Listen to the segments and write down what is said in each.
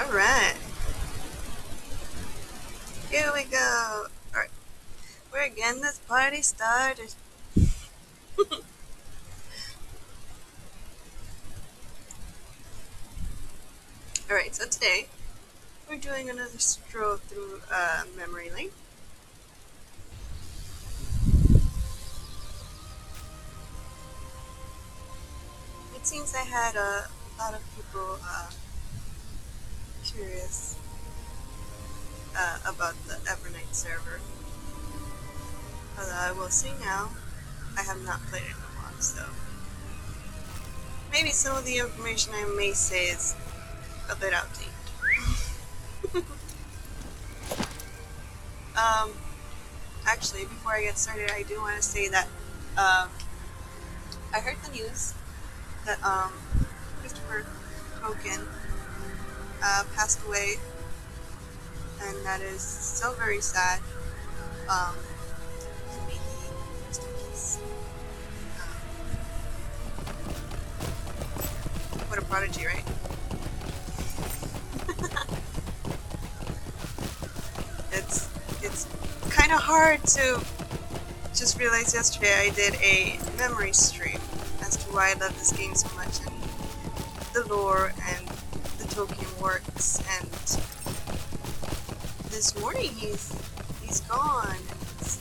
Alright, here we go. Alright, we're getting this party started. Alright, so today we're doing another stroll through memory lane. It seems I had a lot of people curious about the Evernight server. Although I will say now, I have not played it in a while, so maybe some of the information I may say is a bit outdated. um, Actually, before I get started, I do want to say that I heard the news that Christopher Hogan passed away, and that is so very sad. Um, May he rest in peace. What a prodigy, right? it's kind of hard to just realize yesterday I did a memory stream as to why I love this game so much and the lore and the Tolkien works, and this morning he's gone. It's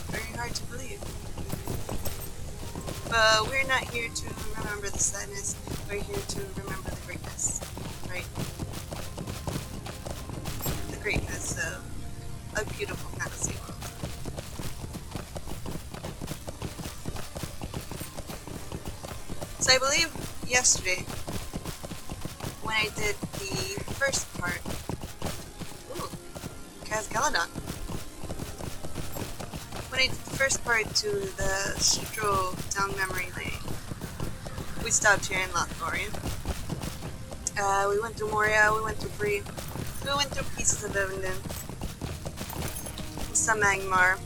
very hard to believe. But we're not here to remember the sadness, we're here to remember the greatness, right? The greatness of a beautiful fantasy world. So I believe yesterday, when I did the first part, Casgaladon. When I did the first part to the stroll down memory lane, we stopped here in Lotro. We went to Moria, we went to Bree, we went through pieces of Evenden, some Magmar.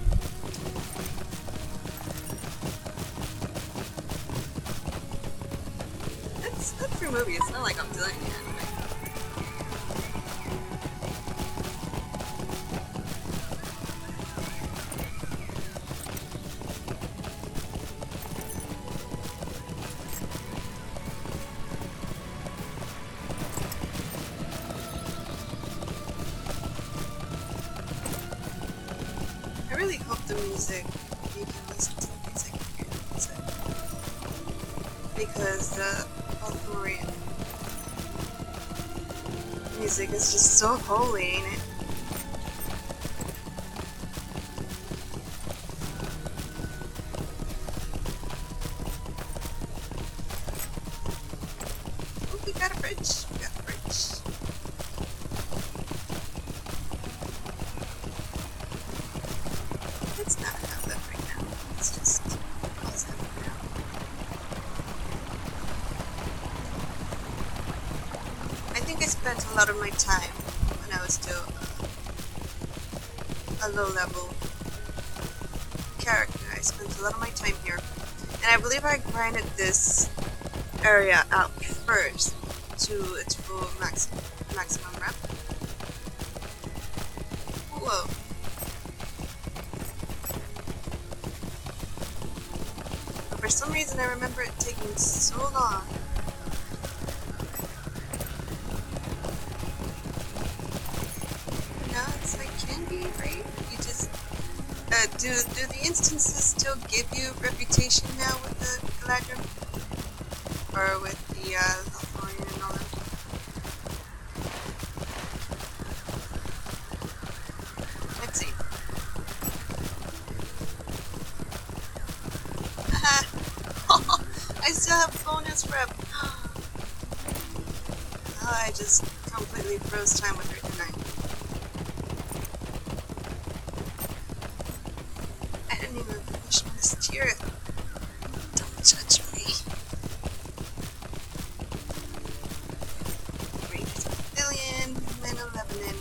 That's for movie, it's not like I'm doing it anyway. I really hope the music, you can listen to the music and hear the music. Because the Balthorian music is just so holy, ain't it? Oh, we got a bridge. We got a bridge. Let's not have that right now. Let's just pause that for now. I think I spent a lot of my time when I was still a low-level character. I spent a lot of my time here, and I believe I grinded this area out first to its full maximum rep. Whoa. But for some reason I remember it taking so long. No, it's like candy, right? You just do the instances still give you reputation now with the Galadrim? Or with the Lothlorien and all that? Let's see. I still have bonus rep. Oh, I just completely froze time with her tonight. I didn't even finish my steer. Don't judge me. Rangers of Pavilion, Men of Lebanon,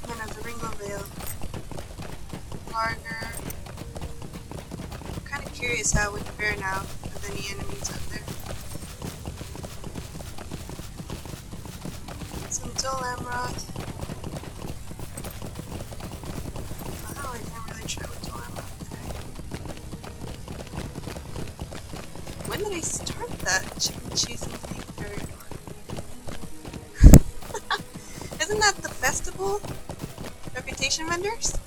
Men of the Ringo Vale, Larger. I'm kind of curious how it would fare now with any enemies up there. dull emerald. Oh, I didn't really try with dull emerald today. When did I start that chicken cheese and beef curry? Isn't that the festival? Reputation vendors?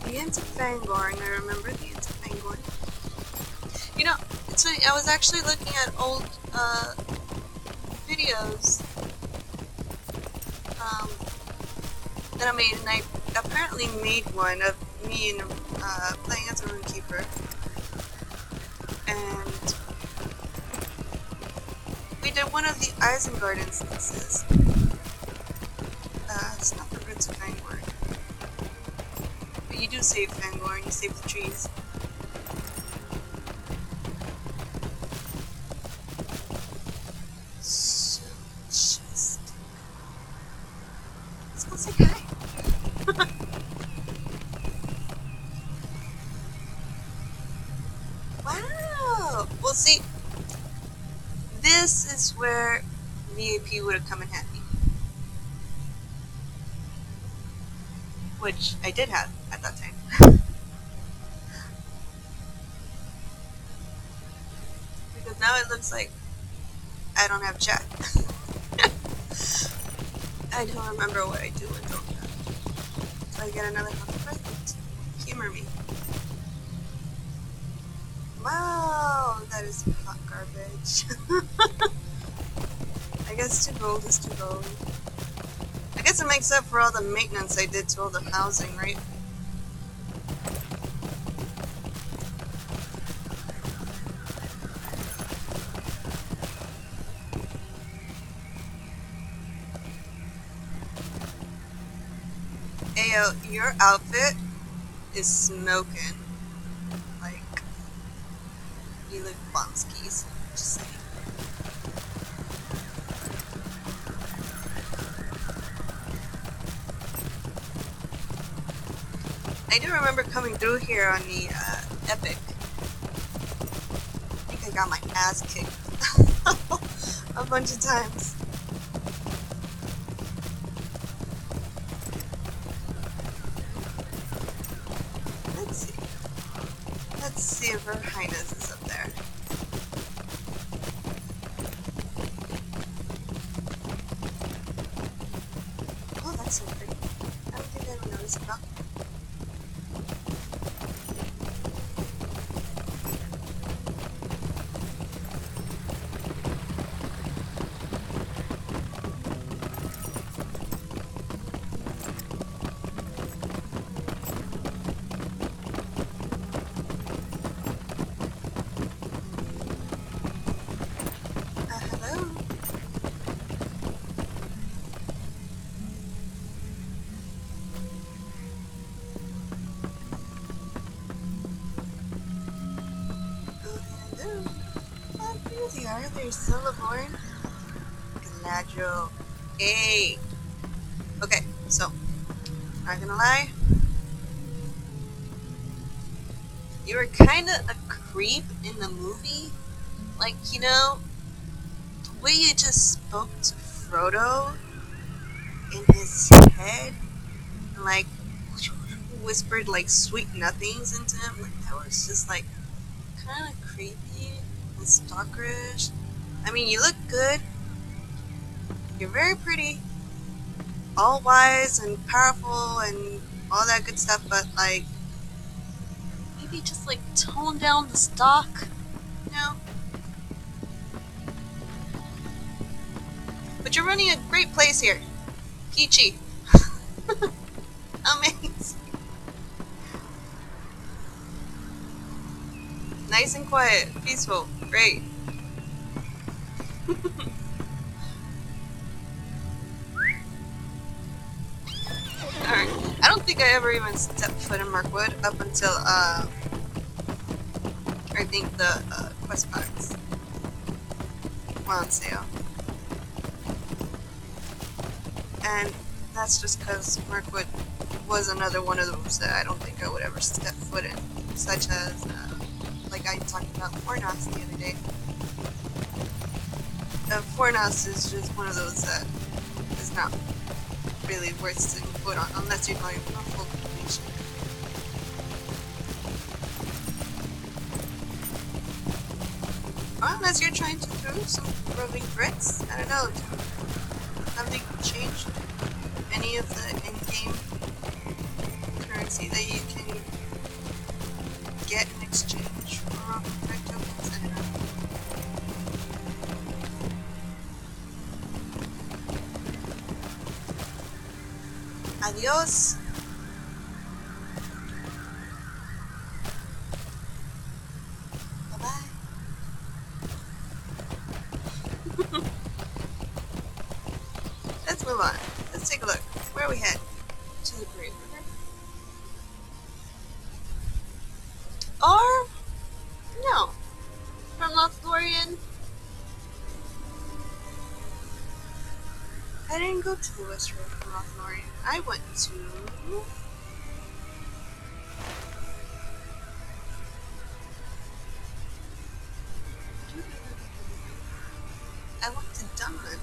The Ends of Fangorn, I remember the Ends of Fangorn. You know, it's funny, I was actually looking at old videos that I made, and I apparently made one of me and playing as a runekeeper, and we did one of the Isengard instances. It's not the Roots of Fangorn, but you do save Fangorn, you save the trees. So just let's go say hi. Wow! Well, see, this is where VIP would have come in handy. Which I did have at that time. Because now it looks like I don't have chat. I don't remember what I do and don't have. So I get another happy present. Humor me. Wow, that is hot garbage. I guess 2 gold is 2 gold. I guess it makes up for all the maintenance I did to all the housing, right? Ayo, your outfit is smoking. Like, you look bonskis. Just saying. I do remember coming through here on the Epic. I think I got my ass kicked a bunch of times. Let's see if Her Highness is up there. Oh, that's so pretty. I don't think I would notice it though. Hello? Hello. Oh, here they are. There's Celeborn. Galadriel. Hey. Okay, so, not gonna lie. You were kinda a creep in the movie. Like, you know, the way you just spoke to Frodo in his head, and like whispered like sweet nothings into him, like that was just like kind of creepy and stalkerish. I mean, you look good, you're very pretty, all wise and powerful and all that good stuff, but like maybe just like tone down the stock, you know? But you're running a great place here. Peachy. Amazing. Nice and quiet. Peaceful. Great. Alright. I don't think I ever even stepped foot in Mirkwood up until, I think the, quest packs. on sale. And that's just because Mirkwood was another one of those that I don't think I would ever step foot in. Such as, like I talked about Fornos the other day. Fornos is just one of those that is not really worth setting foot on unless you're going for full completion. Or unless you're trying to throw some roving threats. I don't know. Have they changed any of the in-game currency that you can get in exchange for roving threat tokens? I don't know. Adios. Bye-bye. Let's move on. Let's take a look. Where are we headed? To the Great River? Or no. From Lothlorien? I didn't go to the West Road from Lothlorien. I went to... I went to Dunland.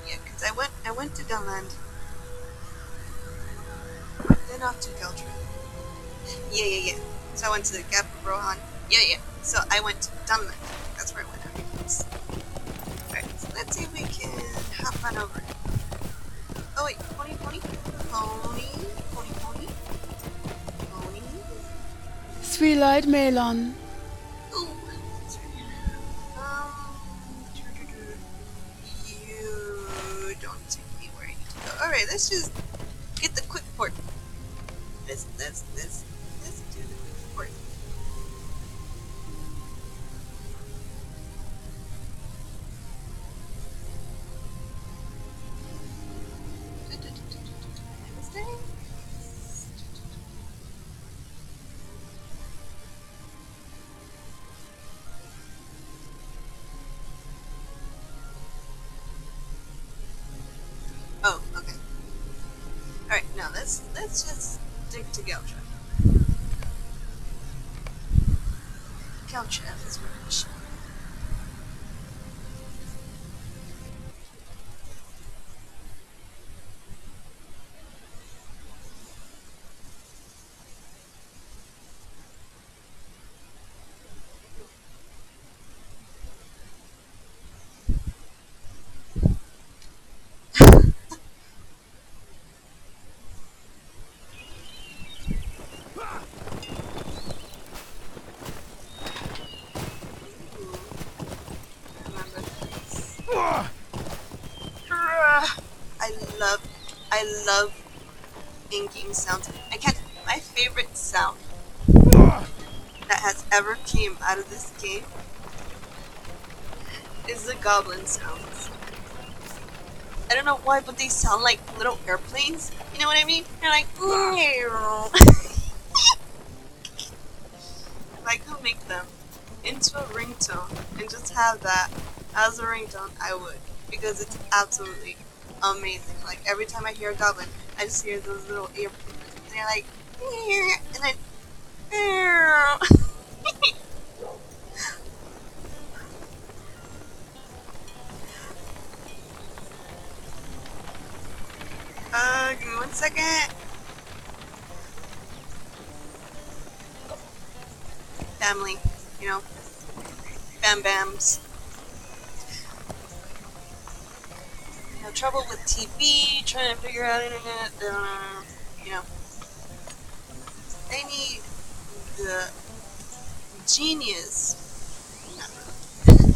Yeah, because I went to Dunland. Then off to Geldra. Yeah. So I went to the Gap of Rohan. Yeah. So I went to Dunland. That's where I went afterwards. Alright, so let's see if we can hop on over. Oh wait, pony. Three-light melon. Ooh, that's right. You don't take me where I need to go. Alright, let's just get the quick port. Let's do the quick port. Oh, okay. Alright, now let's just dig to Geldra. Geldra is rich. I love in-game sounds. My favorite sound that has ever came out of this game is the goblin sounds. I don't know why, but they sound like little airplanes. You know what I mean? They're like, like who make them into a ringtone and just have that as a ringtone? I would, because it's absolutely amazing. Like every time I hear a goblin, I just hear those little airplanes, and they're like, and then, give me 1 second. Family, you know, bams. You know, trouble with TV, trying to figure out internet, you know. They need the genius. Not really.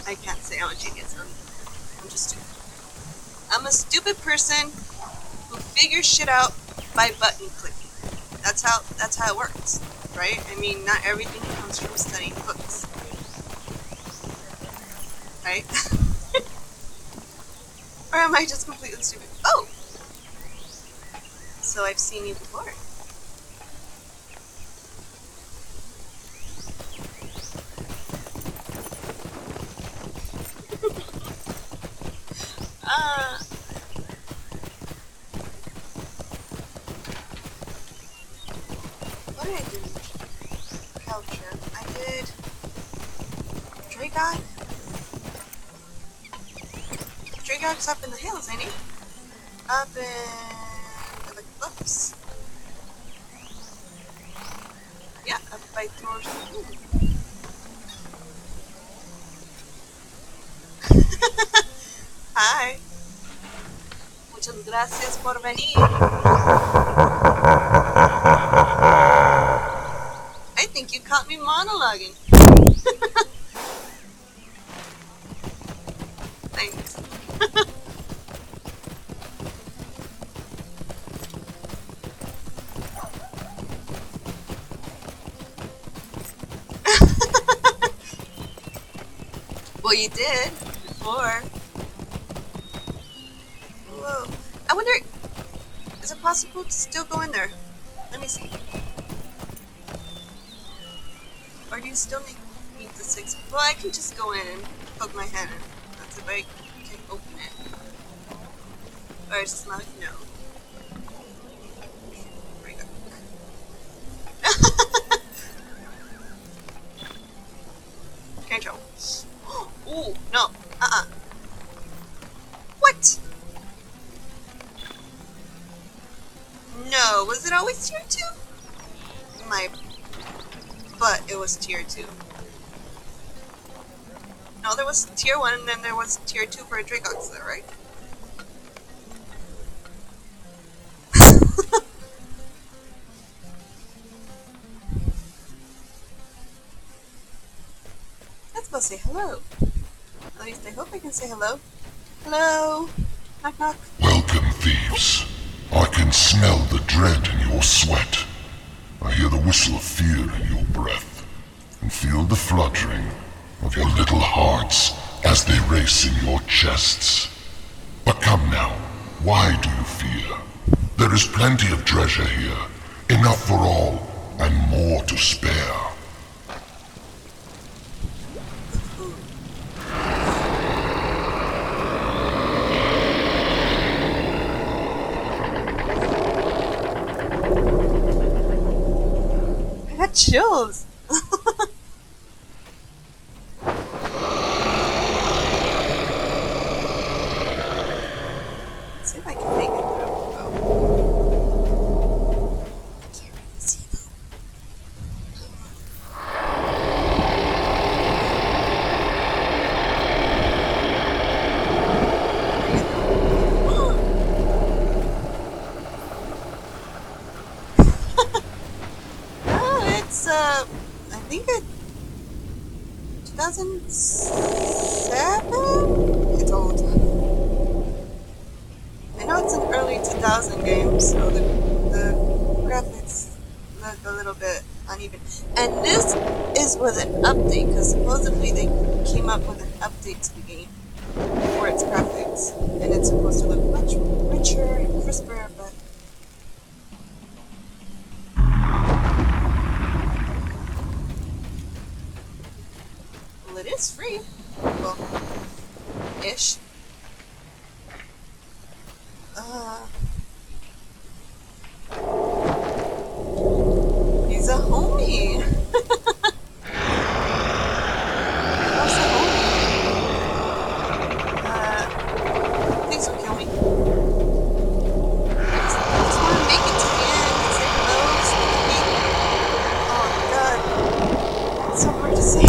I can't say I'm a genius. I'm just stupid. I'm a stupid person who figures shit out by button clicking. That's how it works, right? I mean, not everything comes from studying books, right? Or am I just completely stupid? Oh, So I've seen you before. uh, what did I do? Culture. I did Dragog. Dragog's up in the hills, ain't he? Up in the cliffs. Yeah, up by Thor's. Hi. Muchas gracias por venir. I think you caught me monologuing. Thanks. Well, you did before. Whoa. I wonder, is it possible to still go in there? Let me see. Or do you still need the 6? Well, I can just go in and poke my head in. That's if I can open it. Or it's not, no. There we go. Can't tell. Ooh, no. What? No, was it always tier 2? My butt, it was tier 2. No, there was tier 1 and then there was tier 2 for a Dracox, is that right? Let's go say hello. At least I hope I can say hello. Hello? Knock knock. Welcome, thieves. I can smell the dread in your sweat. I hear the whistle of fear in your breath, and feel the fluttering of your little hearts as they race in your chests. But come now, why do you fear? There is plenty of treasure here, enough for all, and more to spare. I got chills. See if I can make it through. Oh. I can't really see though. Oh, it's I think it 2007? It's old. I know it's an early 2000 game, so the graphics look a little bit uneven. And this is with an update, because supposedly they came up with an update to the game for its graphics, and it's supposed to look much richer and crisper, but well, it is free. Well, ish. He's a homie. How's a homie? Please don't kill me. I just want to make it to the end. Say hello, sneak peek. Oh god. It's so hard to say.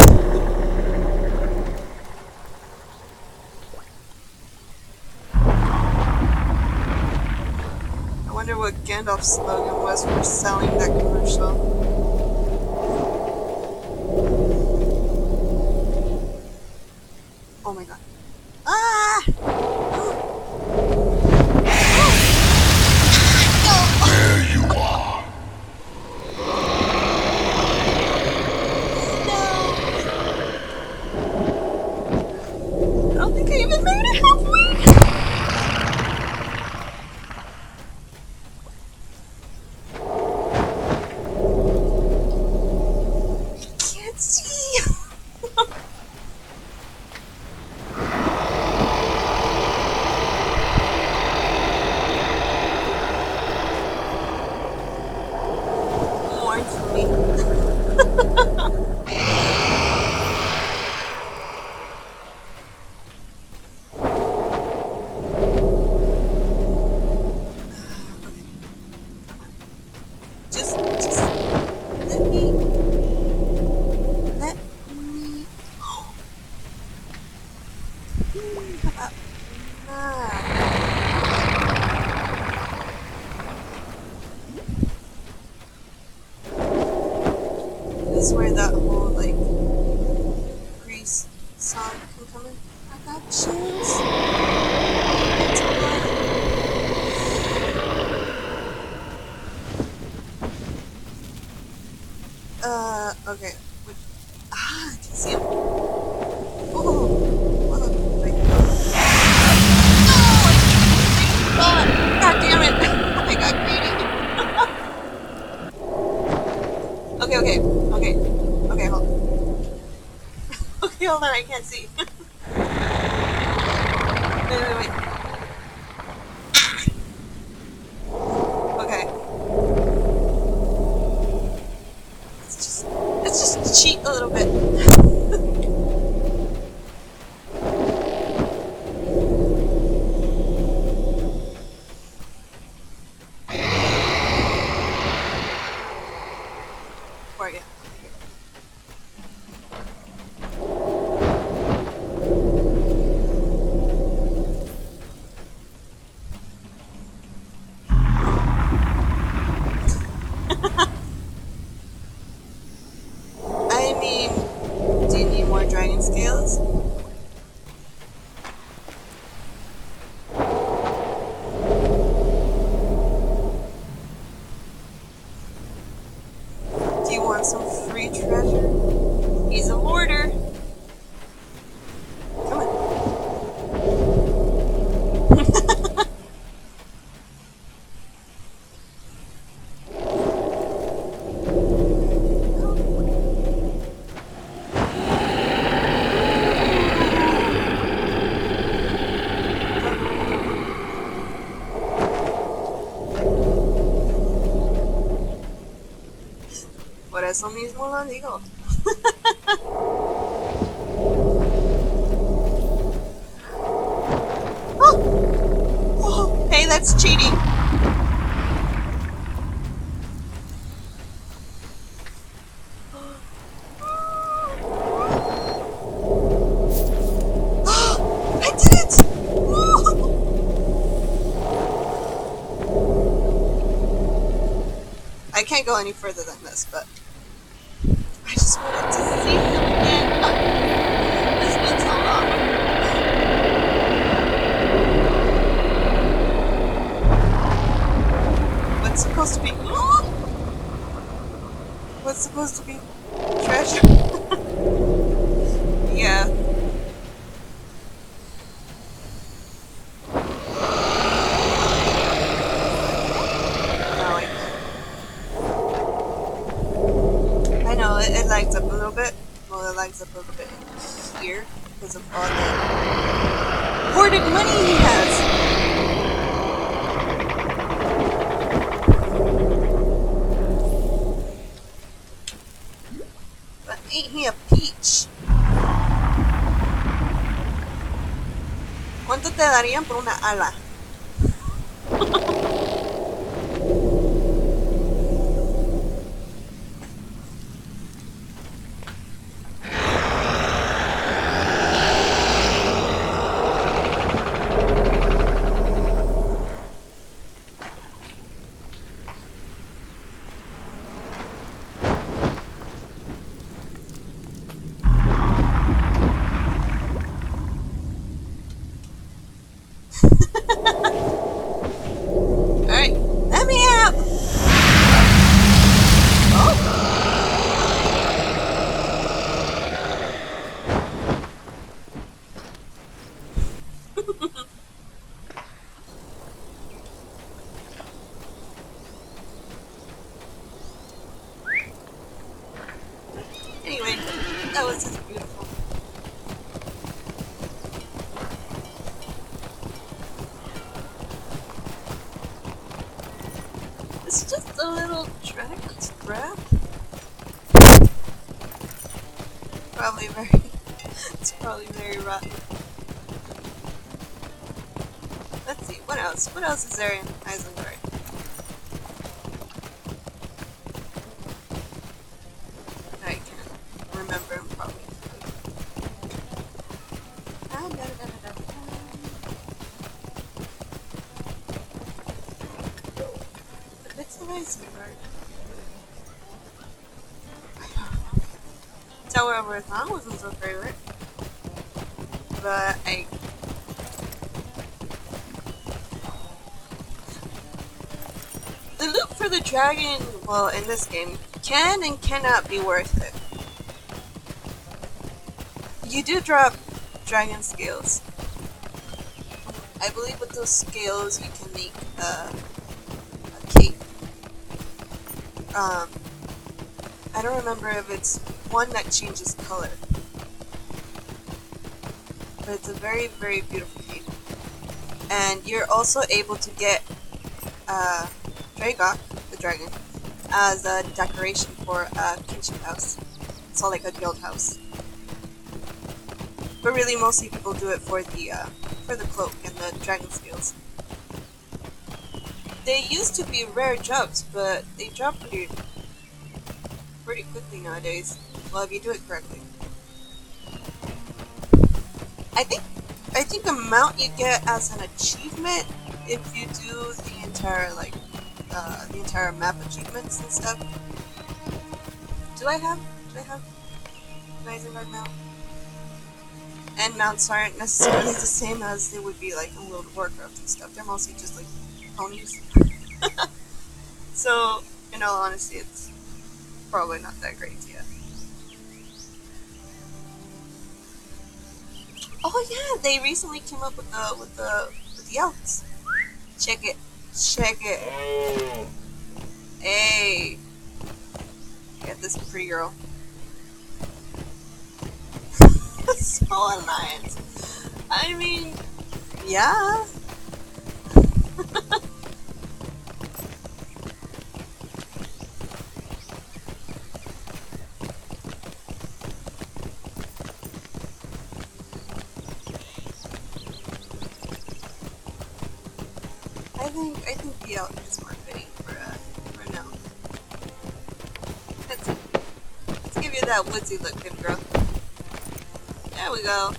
I wonder what Gandalf's slogan was for selling that commercial. Oh my god. Ah! There you are. No! I don't think I even made it halfway! is where that whole like Grease song can come in. I got chills. It's okay. Wait. Ah, I can see him. Oh, wait. No! God damn it! I got greedy. Okay, hold on. Okay, hold on, I can't see. Wait. Okay. Let's just cheat a little bit. Where are you? I mean, do you need more dragon scales? Do you want some free treasure? He's a hoarder. Come on. Por eso mismo lo digo. Oh, hey, that's cheating. I did it! I can't go any further than this, but I just wanted to see him again. It's been so long. What's supposed to be? What's supposed to be treasure? Yeah. No, I know it lags up a little bit. Well, it lags up a little bit here because of all the hoarded money he has. But ain't he a peach? ¿Cuánto te darían por una ala? Alright, let me out! Oh! Anyway, that was just beautiful. It's just a little dragon's breath. It's probably very rotten. Let's see, what else? What else is there in Isengard? I can't remember him probably. It's a Isengard. Tower of Earthbound wasn't so favorite. But the loot for the dragon, well, in this game, can and cannot be worth it. You do drop dragon scales. I believe with those scales you can make a cape. I don't remember if it's one that changes color. But it's a very, very beautiful cape. And you're also able to get Dragok, the dragon, as a decoration for a kinship house. So like a guild house. But really, mostly people do it for the cloak and the dragon scales. They used to be rare drops, but they drop pretty quickly nowadays. Well, if you do it correctly. I think a mount you get as an achievement if you do the entire map achievements and stuff. Do I have an Isengard mount? And mounts aren't necessarily the same as they would be like in World of Warcraft and stuff. They're mostly just like ponies. So, in all honesty, it's probably not that great yet. Oh yeah, they recently came up with the elves. Check it. Hey, get this pretty girl. So alliance. I mean, yeah. I think the elk is more fitting for now. Let's give you that woodsy look, good girl. There we go.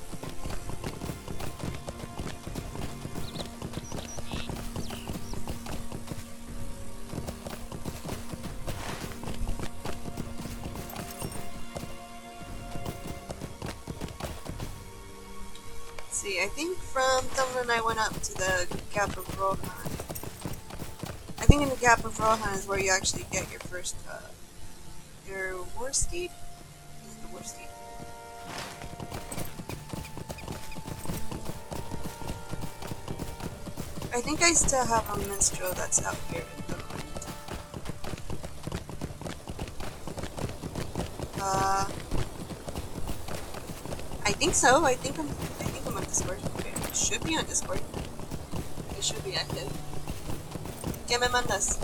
See, I think from Thumblin I went up to the Gap of Rohan. I think in the Gap of Rohan is where you actually get your first, your war steed? Is it the war steed? I think I still have a minstrel that's out here in the I think so. I think I'm on Discord. Okay. It should be on Discord. It should be active. ¿Qué me mandas?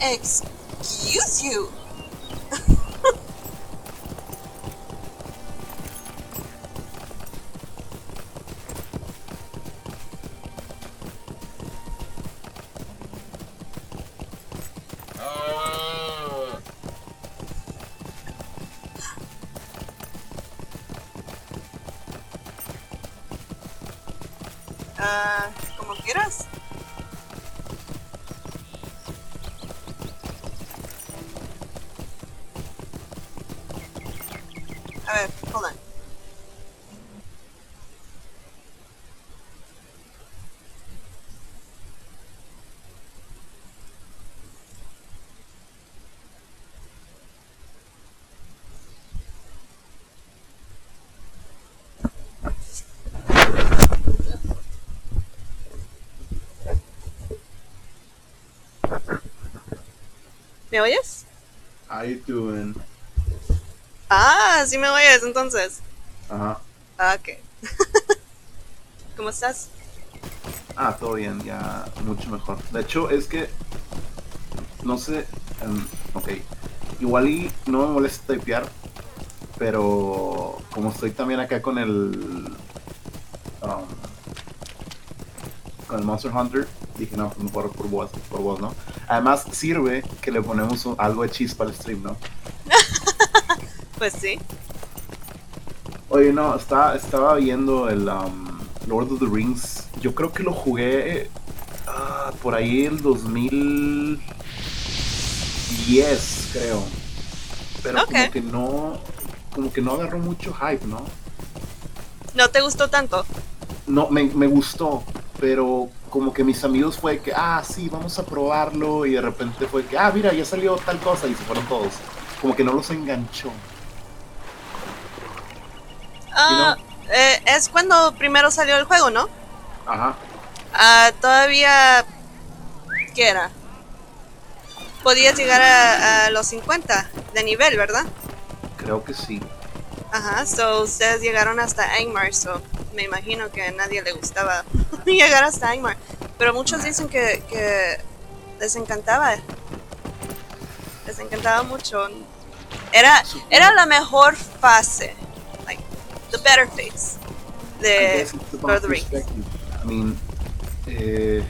Excuse you. Como quieras. A ver, hold on. ¿Me oyes? How you doing? Ah, sí me oyes entonces. Ajá. Ah, ok. ¿Cómo estás? Todo bien, ya mucho mejor. De hecho, es que no sé. Ok. Igual y no me molesta typear, pero como estoy también acá con el Monster Hunter, dije no, pues mejor por voz, ¿no? Además sirve que le ponemos algo de chispa al stream, ¿no? Pues sí. Oye, no, estaba viendo el Lord of the Rings. Yo creo que lo jugué por ahí el 2000. Yes, creo. Pero Okay. como que no agarró mucho hype, ¿no? ¿No te gustó tanto? No, me gustó, pero como que mis amigos fue que, sí, vamos a probarlo, y de repente fue que, mira, ya salió tal cosa, y se fueron todos. Como que no los enganchó, you Ah, know? es cuando primero salió el juego, ¿no? Ajá, Todavía, ¿qué era? Podías llegar a los 50 de nivel, ¿verdad? creo que sí. Ajá, so ustedes llegaron hasta Angmar, so me imagino que a nadie le gustaba llegar hasta Angmar. Pero muchos dicen que les encantaba, les encantaba mucho. Era Supongo, la mejor fase, like, the better phase I de guess it's Lord about of the Rings. perspective. I mean, uh,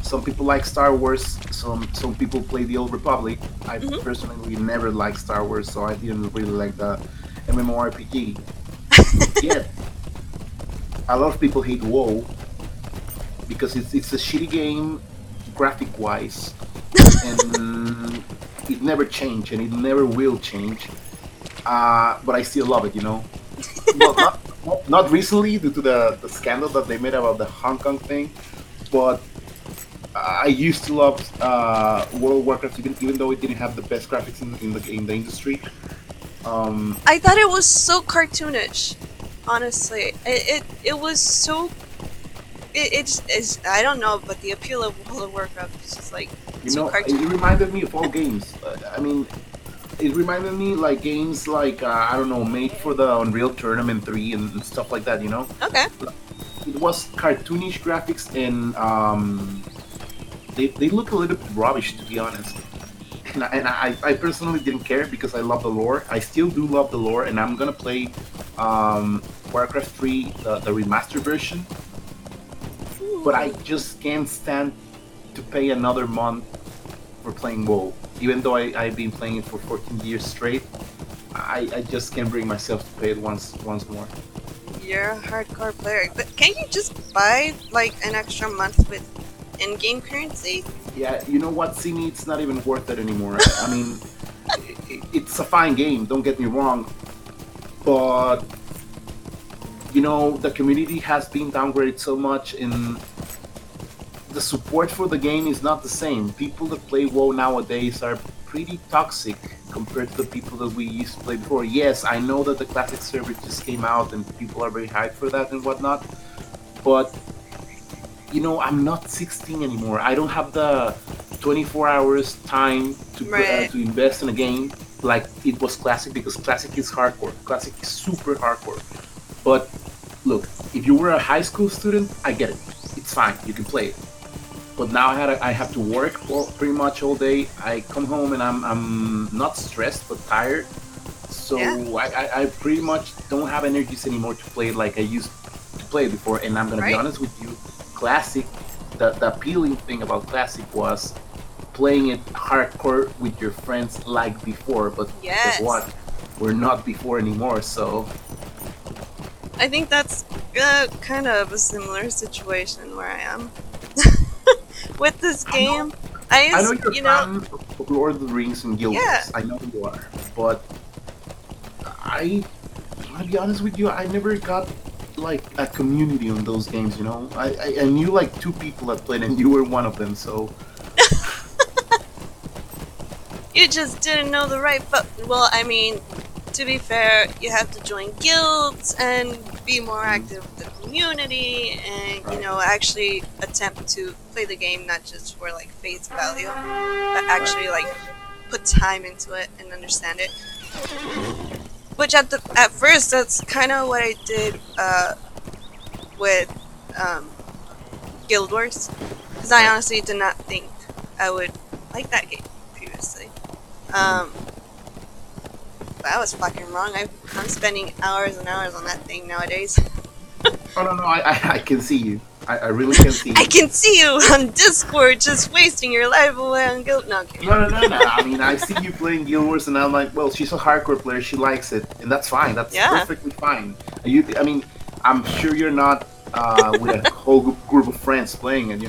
some people like Star Wars, some people play the Old Republic. I Mhm. personally never liked Star Wars, so I didn't really like the MMORPG. Yet, a lot of people hate WoW because it's a shitty game graphic wise, and it never changed and it never will change. But I still love it, you know. Well, not recently due to the scandal that they made about the Hong Kong thing, but I used to love World of Warcraft, even though it didn't have the best graphics in the industry. I thought it was so cartoonish. Honestly, it was so. It's I don't know, but the appeal of World of Warcraft is just like You too know, it cartoony. reminded me of all games. I mean, it reminded me like games like I don't know, made for the Unreal Tournament 3 and stuff like that. You know, Okay. it was cartoonish graphics, and they look a little bit rubbish, to be honest. And I personally didn't care because I love the lore. I still do love the lore, and I'm gonna play Warcraft 3, the remaster version. But I just can't stand to pay another month for playing WoW. Even though I've been playing it for 14 years straight, I just can't bring myself to pay it once more. You're a hardcore player, but can't you just buy like an extra month with in-game currency? Yeah, you know what, Simi? It's not even worth it anymore. I mean, it's a fine game, don't get me wrong, but the community has been downgraded so much, and the support for the game is not the same. People that play WoW nowadays are pretty toxic compared to the people that we used to play before. Yes, I know that the classic server just came out and people are very hyped for that and whatnot, but I'm not 16 anymore. I don't have the 24 hours time Right. to invest in a game like it was classic, because classic is hardcore. Classic is super hardcore. But look, if you were a high school student, I get it. It's fine. You can play it. But now I have to work pretty much all day. I come home and I'm not stressed but tired. So Yeah. I pretty much don't have energies anymore to play it like I used to play it before. And I'm gonna be Right. honest with you, classic. The appealing thing about classic was playing it hardcore with your friends like before. But guess Yes. what? We're not before anymore. So I think that's kind of a similar situation where I am with this I know game. I I know just, you're a fan of Lord of the Rings and Guild yeah. Wars. I know you are, but I'll be honest with you. I never got like a community on those games. I knew like two people that played, and you were one of them. So You just didn't know the right. But well, I mean, to be fair, you have to join guilds and be more active with the community, and right, actually attempt to play the game not just for like face value, but actually like put time into it and understand it. Which at first that's kind of what I did with um, Guild Wars, because I right. honestly did not think I would like that game previously. Mhm. Um, but I was fucking wrong. I'm spending hours and hours on that thing nowadays. Oh no, no, I can see you. I really can see I you. can see you on Discord just wasting your life away on Guild. No, I'm kidding. No, no, no, no. I mean, I see you playing Guild Wars, and I'm like, well, she's a hardcore player. She likes it, and that's fine. That's Yeah. perfectly fine. I mean, I'm sure you're not with a whole group of friends playing it.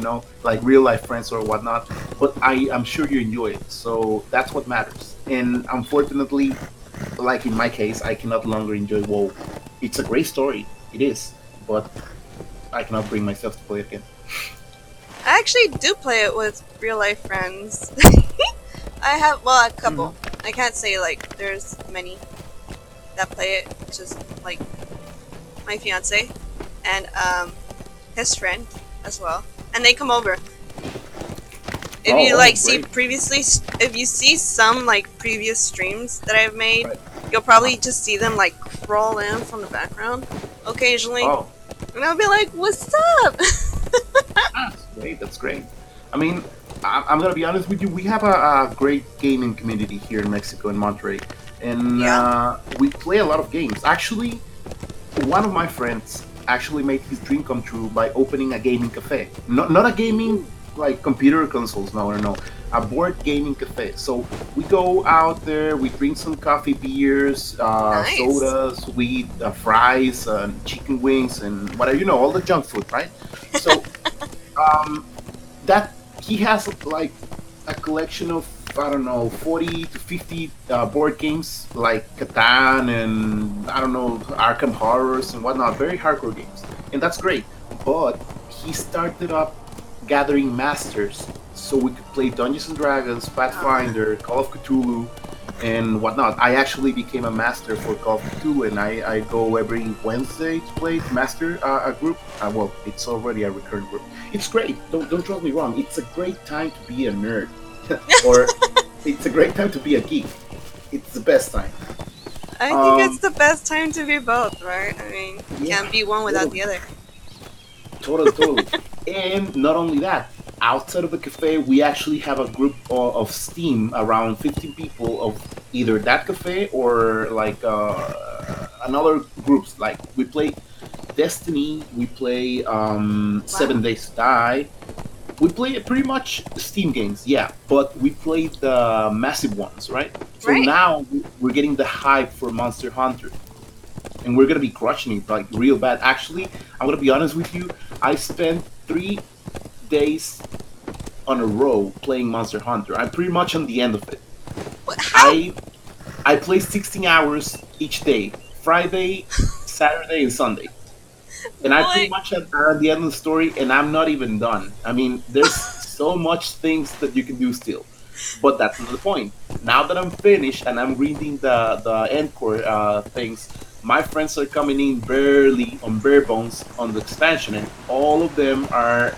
Like real life friends or whatnot. but I'm sure you enjoy it. So that's what matters. And unfortunately, like in my case, I cannot longer enjoy WoW. It's a great story, it is, but I cannot bring myself to play it again. I actually do play it with real life friends. I have, well, a couple. Mhm. I can't say like there's many that play it. Just like my fiance and his friend as well, and they come over. If you like see Great. previously, if you see some like previous streams that I've made, Right. you'll probably just see them like crawl in from the background occasionally, Oh, and I'll be like, "What's up?" that's great. That's great. I mean, I'm gonna be honest with you. We have a great gaming community here in Mexico, in Monterrey, and Yeah. we play a lot of games. Actually, one of my friends actually made his dream come true by opening a gaming cafe. Not a gaming like computer consoles, no, a board gaming cafe. So we go out there, we drink some coffee, beers, Nice. sodas, we eat fries, chicken wings, and whatever, all the junk food, right? So um, that he has like a collection of, I don't know, 40 to 50 board games like Catan and, I don't know, Arkham Horrors and whatnot, very hardcore games, and that's great. But he started up gathering masters so we could play Dungeons and Dragons, Pathfinder, Call of Cthulhu, and whatnot. I actually became a master for Call of Cthulhu, and I go every Wednesday to play to master a group. Well, it's already a recurrent group. It's great. Don't trust me wrong. It's a great time to be a nerd, or it's a great time to be a geek. It's the best time. I think it's Um, the best time to be both, right? I mean, you yeah, can't be one without the totally. other. Totally. And not only that, outside of the cafe, we actually have a group of Steam, around 15 people of either that cafe or like another groups. Like we play Destiny, we play Wow. 7 Days to Die. We play pretty much Steam games, yeah, but we play the massive ones, right? So Right. now we're getting the hype for Monster Hunter, and we're gonna be crushing it like real bad. Actually, I'm gonna be honest with you. I spent 3 days on a row playing Monster Hunter. I'm pretty much on the end of it. How? I I play 16 hours each day, Friday, Saturday, and Sunday, and I pretty What? much at the end of the story, and I'm not even done. I mean, there's so much things that you can do still, but that's not the point. Now that I'm finished and I'm reading the encore things, my friends are coming in barely on bare bones on the expansion, and all of them are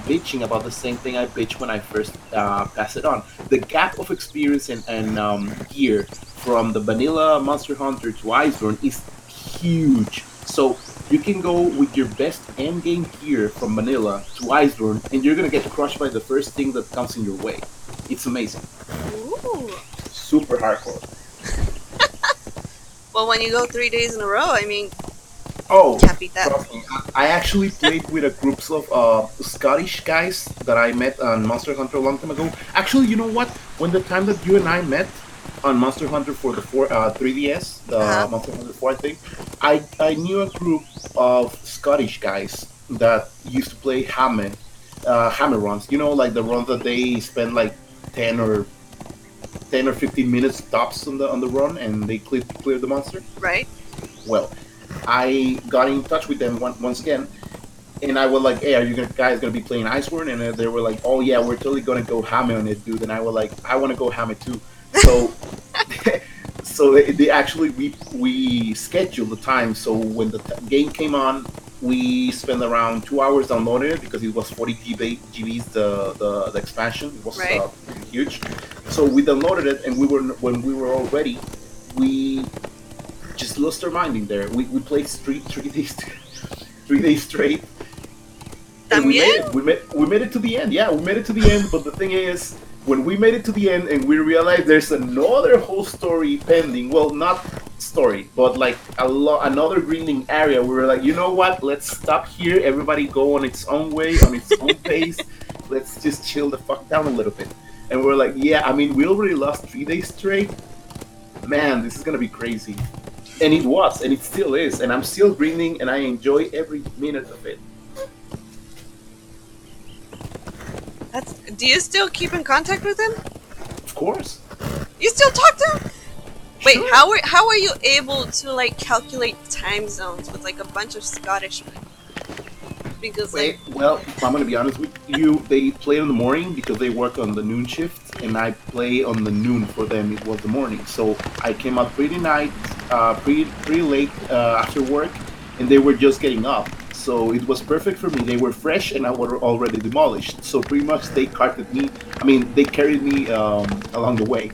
bitching about the same thing I bitched when I first passed it on. The gap of experience and gear from the vanilla Monster Hunter to Iceborne is huge. So you can go with your best end game gear from vanilla to Iceborne, and you're gonna get crushed by the first thing that comes in your way. It's amazing. Ooh. Super hardcore. Well, when you go 3 days in a row, I mean, Oh, can't beat that. trust me. I actually played with a group of Scottish guys that I met on Monster Hunter a long time ago. Actually, you know what? When the time that you and I met on Monster Hunter for the 3DS, Uh the huh. Monster Hunter 4, I think, I knew a group of Scottish guys that used to play hammer runs. Like the runs that they spend like 10 or 15 minutes tops on the run, and they clear the monster. Right. Well, I got in touch with them once again, and I was like, "Hey, are you guys gonna be playing Iceborne?" And they were like, "Oh yeah, we're totally gonna go hammer on it, dude." And I was like, "I want to go hammer too." So, so they actually we scheduled the time. So when the game came on, we spent around 2 hours downloading it because it was 40 GBs the expansion. It was Right. pretty huge. So we downloaded it, and when we were all ready, we just lost our mind in there. We played 3 days 3 days straight, and we made También? it. We made it to the end. Yeah, we made it to the end. But the thing is, when we made it to the end and we realized there's another whole story pending. Well, not story, but like another greening area. We were like, you know what? Let's stop here. Everybody go on its own way, on its own pace. Let's just chill the fuck down a little bit. And we're like, yeah. I mean, we already lost 3 days straight. Man, this is gonna be crazy. And it was, and it still is, and I'm still grinding, and I enjoy every minute of it. That's Do you still keep in contact with him? Of course. You still talk to him? Wait, Sure. how are you able to like calculate time zones with like a bunch of Scottish men? Because like Wait, well, I'm gonna be honest with you. They play in the morning because they work on the noon shift, and I play on the noon for them. It was the morning, so I came out pretty late after work, and they were just getting up. So it was perfect for me. They were fresh, and I were already demolished. So pretty much they carted me. I mean, they carried me along the way.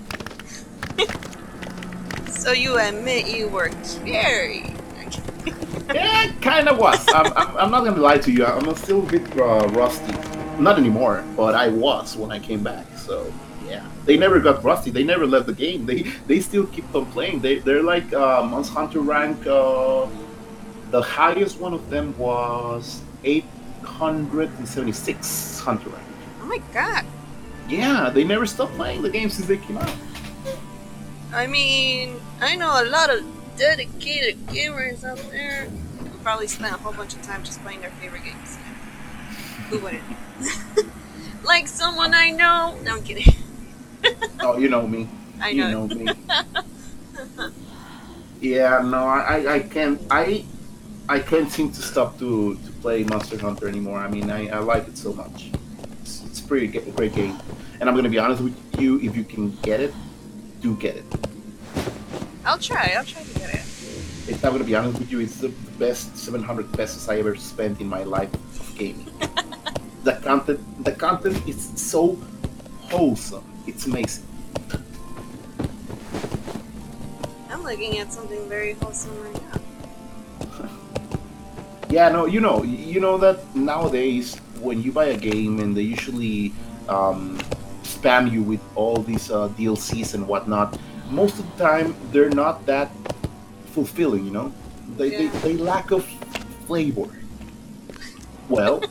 so you admit you were carried. Yeah, kind of was. I'm not gonna lie to you. I'm still a bit rusty. Not anymore, but I was when I came back. So yeah, they never got rusty. They never left the game. They still keep on playing. They're like Monster Hunter rank. The highest one of them was 876 Hunter rank. Oh my god. Yeah, they never stopped playing the game since they came out. I mean, I know a lot of dedicated gamers out there who probably spent a whole bunch of time just playing their favorite games. Who wouldn't? Like someone I know. No, I'm kidding. Oh, you know me. I You know. know me. Yeah, no, I can't. I can't seem to stop to play Monster Hunter anymore. I mean, I like it so much. It's pretty great game. And I'm gonna be honest with you, if you can get it, do get it. I'll try to get it. I'm gonna be honest with you, it's the best 700 pesos I ever spent in my life of gaming. The content is so wholesome. It's amazing. I'm looking at something very wholesome right now. Yeah, no, you know that nowadays when you buy a game and they usually spam you with all these DLCs and whatnot, most of the time they're not that fulfilling. You know, they lack of flavor. Well,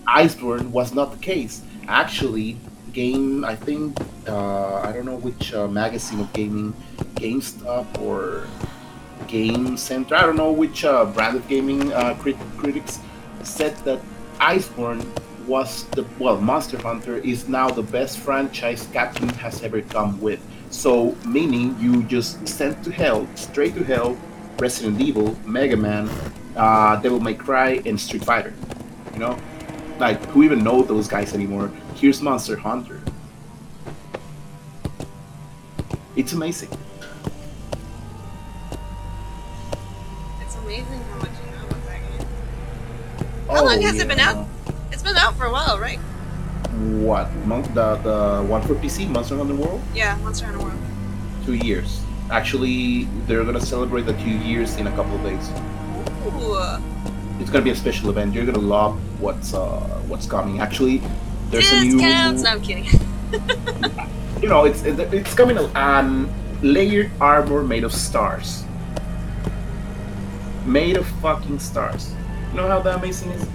Iceborne was not the case. Actually, I think I don't know which magazine of gaming, GameStop or Game Center. I don't know which brand of gaming critics said that Iceborne was Monster Hunter is now the best franchise Capcom has ever come with. So, meaning you just sent to hell, straight to hell, Resident Evil, Mega Man, Devil May Cry, and Street Fighter. You know, like who even know those guys anymore? Here's Monster Hunter. It's amazing. It's amazing how much you know about that game. How long has it been out? It's been out for a while, right? What? The one for PC, Monster Hunter World? Yeah, Monster Hunter World. 2 years. Actually, they're gonna celebrate the 2 years in a couple of days. Ooh. It's gonna be a special event. You're gonna love what's coming. Actually, there's a new. Discounts! No, I'm kidding. You know, it's coming layered armor made of stars. Made of fucking stars. You know how that amazing is?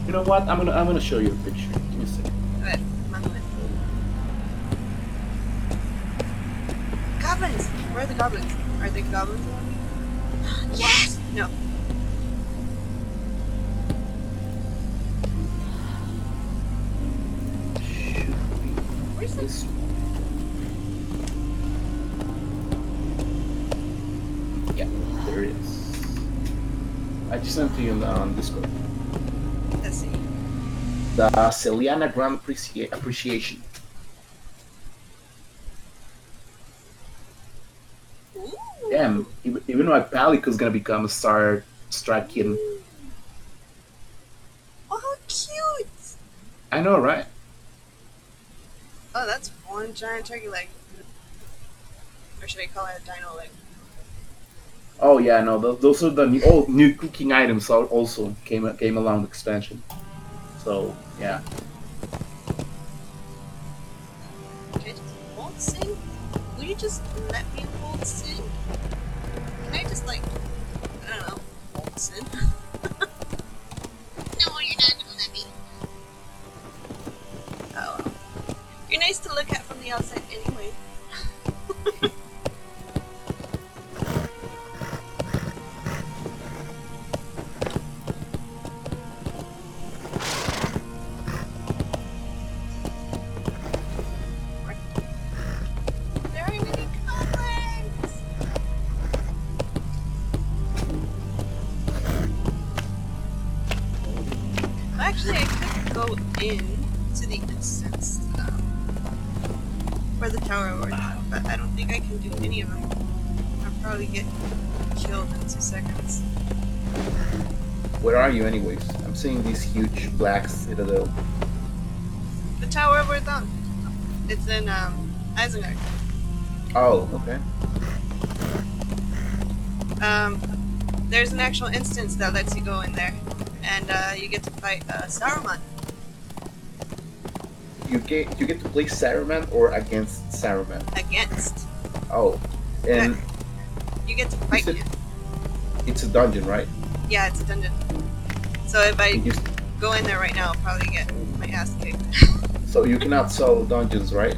You know what? I'm gonna show you the picture. Give me a second. Alright, goblins! Where are the goblins? Are they goblins? Yes! No. Where's This this? Yeah, there it is. I just sent to you on Discord. Let's see. The Celiana Grand Appreciation. Ooh. Damn, even my Palico's gonna become a Strike Kitten. Oh, how cute! I know, right? Oh, that's one giant turkey leg. Or should I call it a dino leg? Oh yeah, no, those are the new cooking items also came along with expansion. So yeah. Can I just hold sing? Will you just let me hold sing? Can I just like, I don't know, hold sing? No, you're not gonna let me. Oh well. You're nice to look at from the outside anyway. Actually, I could go in to the instance where the tower was, but I don't think I can do any of them. I'll probably get killed in 2 seconds. Where are you, anyways? I'm seeing this huge black citadel. The tower we're done. It's in Isengard. Oh, okay. There's an actual instance that lets you go in there, and you get to fight Saruman. You get to play Saruman or against Saruman? Against. Oh, and you get to fight him. It's a dungeon, right? Yeah, it's a dungeon. So if I You- go in there right now, I'll probably get my ass kicked. So you cannot solo dungeons, right?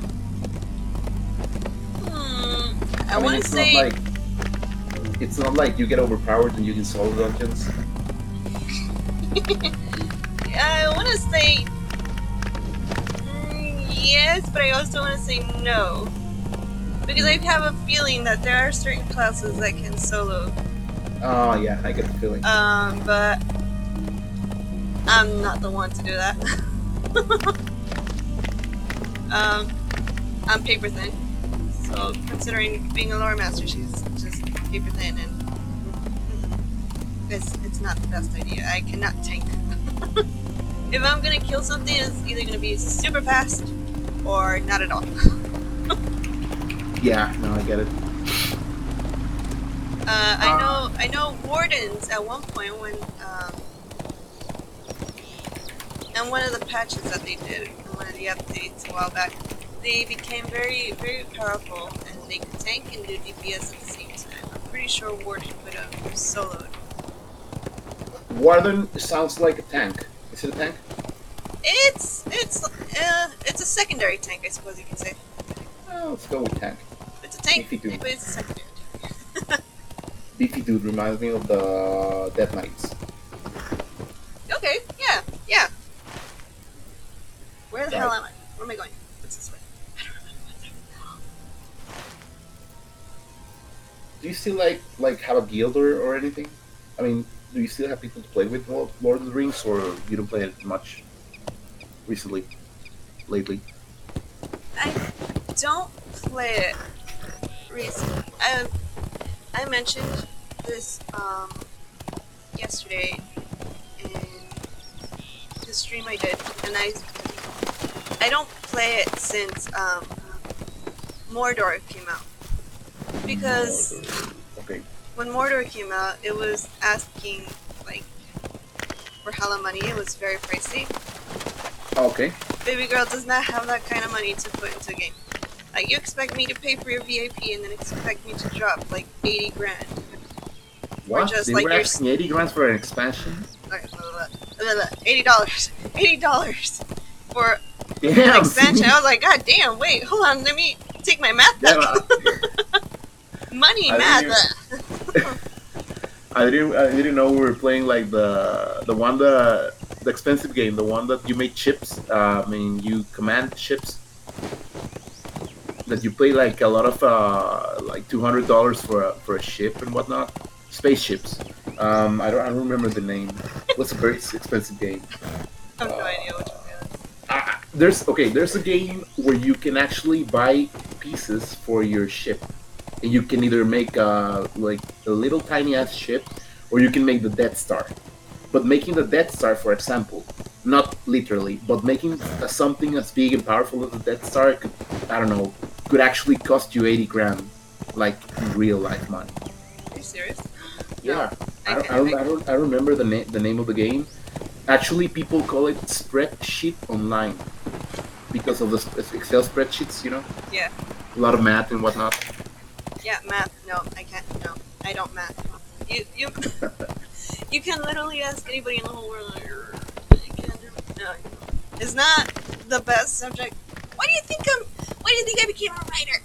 I want to it's say. not like it's not like you get overpowered and you can solo dungeons. I want to say. Yes, but I also want to say no. Because I have a feeling that there are certain classes that can solo. Oh yeah, I get the feeling. But I'm not the one to do that. I'm paper thin. So considering being a lore master, she's just paper thin, and it's not the best idea. I cannot tank. If I'm gonna kill something, it's either gonna be super fast or not at all. Yeah, no, I get it. I know wardens at one point when and one of the patches that they did, one of the updates a while back, they became very, very powerful, and they could tank and do DPS at the same time. I'm pretty sure Warden could have soloed. Warden sounds like a tank. Is it a tank? It's a secondary tank, I suppose you can say. Oh, let's go with tank. It's a tank, Beefy dude. but it's a secondary tank. Beefy dude reminds me of the Death Knights. Okay, yeah. Where the Right. hell am I? Where am I going? What's this way? I don't remember what's Do you still like have a guild or anything? I mean, do you still have people to play with Lord of the Rings, or you don't play it much lately? I don't play it recently. I mentioned this yesterday in the stream I did, and I don't play it since Mordor came out, because Okay. when Mordor came out, it was asking like for hella money. It was very pricey. Okay. Baby girl does not have that kind of money to put into a game. Like, you expect me to pay for your VIP and then expect me to drop like 80 grand. What? just They like were your asking 80 grand for an expansion? Okay, $80. $80 for an Damn. expansion. I was like, God damn, wait, hold on, let me take my math Yeah, up. Money, I math. I didn't know we were playing like the expensive game, the one that you make chips. I mean, you command ships. That you pay like a lot of like $200 for a ship and whatnot. Spaceships. I don't remember the name. What's a very expensive game? I have no idea which one it is. There's a game where you can actually buy pieces for your ship, and you can either make like a little tiny ass ship, or you can make the Death Star. But making the Death Star, for example, not literally, but making something as big and powerful as the Death Star could, I don't know, could actually cost you 80 grand, like in real life money. Are you serious? Yeah, No, I remember the name of the game. Actually, people call it Spreadsheet Online because of the Excel spreadsheets, you know. Yeah. A lot of math and whatnot. Yeah, math. No, I can't. No, I don't math. You you can literally ask anybody in the whole world. Like, I can't do it. No, it's not the best subject. Why do you think I became a writer?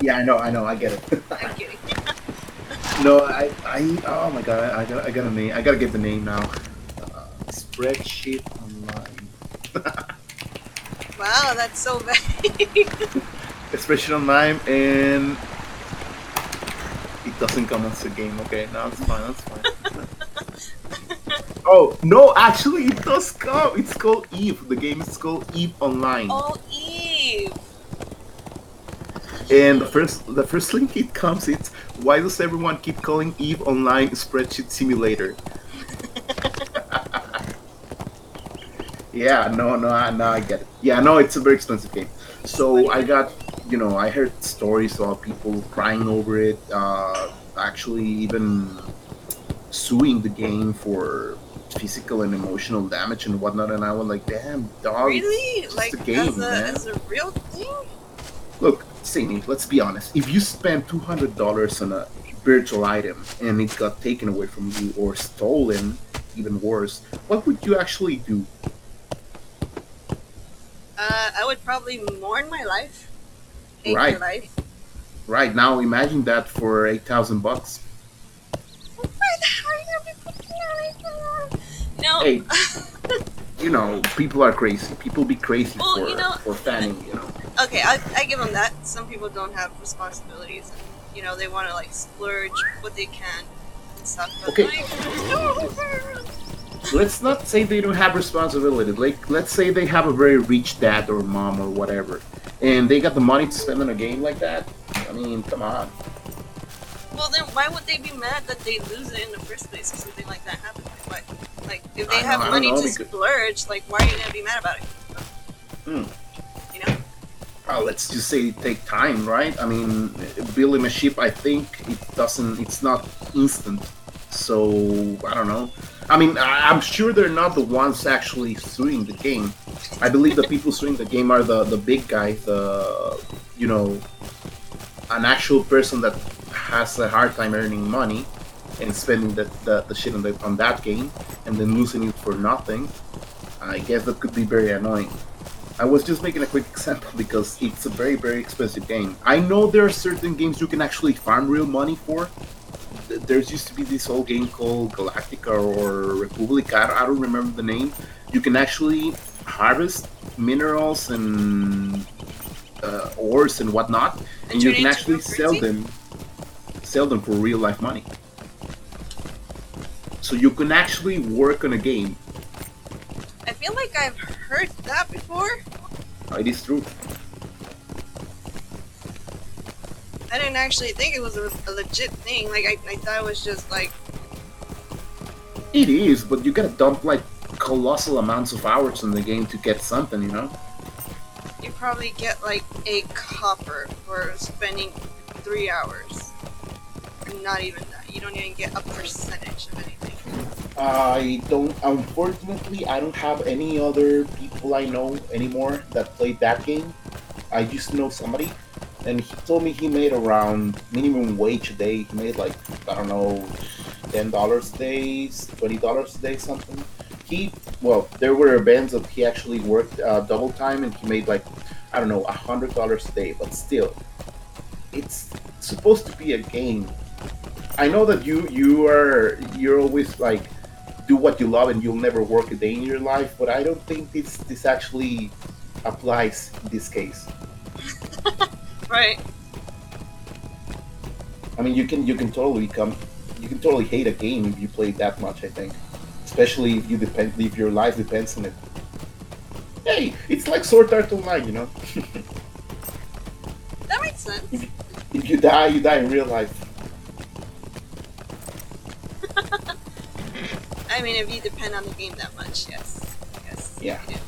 Yeah, I know, I get it. I'm kidding. No, oh my god, I got a name. I gotta get the name now. Spreadsheet Online. Wow, that's so vague. Spreadsheet Online, and it doesn't come as a game. Okay, no, that's fine. Oh no, actually it does come. It's called Eve. The game is called Eve Online. Oh, Eve. And the first link it comes, it's why does everyone keep calling Eve Online spreadsheet simulator? Yeah, no, I get it. Yeah, no, it's a very expensive game. So I got, I heard stories about people crying over it, actually even suing the game for physical and emotional damage and whatnot. And I was like, damn, dog, Really? it's just Like a game, man. as a real thing? Look, Sadie, let's be honest. If you spend $200 on a virtual item and it got taken away from you or stolen, even worse, what would you actually do? I would probably mourn my life. Hate my Right, life. right now, imagine that for $8,000. No. Hey, people are crazy. People be crazy Well, for fanning. Okay, I give them that. Some people don't have responsibilities, and they want to like splurge what they can and stuff. But Okay. like, Let's not say they don't have responsibility. Like, let's say they have a very rich dad or mom or whatever, and they got the money to spend on a game like that. I mean, come on. well, then why would they be mad that they lose it in the first place if something like that happens? Like if they have I don't money know, to because- splurge, like why are you gonna be mad about it? Hmm. You know? Let's just say it take time, right? I mean, building a ship, I think it's not instant. So, I don't know. I mean, I'm sure they're not the ones actually suing the game. I believe the people suing the game are the big guy, an actual person that has a hard time earning money and spending the shit on that game and then losing it for nothing. I guess that could be very annoying. I was just making a quick example because it's a very, very expensive game. I know there are certain games you can actually farm real money for. There's used to be this old game called Galactica or Republica. I don't remember the name. You can actually harvest minerals and ores and whatnot, and you can actually sell them for real life money. So you can actually work on a game. I feel like I've heard that before. It is true. I didn't actually think it was a legit thing. Like I thought it was just like It is, but you gotta dump like colossal amounts of hours in the game to get something, you probably get like a copper for spending 3 hours. Not even that. You don't even get a percentage of anything. Unfortunately, I don't have any other people I know anymore that played that game. I used to know somebody, and he told me he made around minimum wage a day. He made like, I don't know, $10 a day, $20 a day, something. There were events that he actually worked double time, and he made like, I don't know, $100 a day. But still, it's supposed to be a game. I know that you're always like do what you love and you'll never work a day in your life, but I don't think this actually applies in this case. Right. I mean, you can totally hate a game if you play it that much. I think, especially if your life depends on it. Hey, it's like Sword Art Online, That makes sense. If you die in real life. I mean, if you depend on the game that much, yes. Yes. Yeah. You do.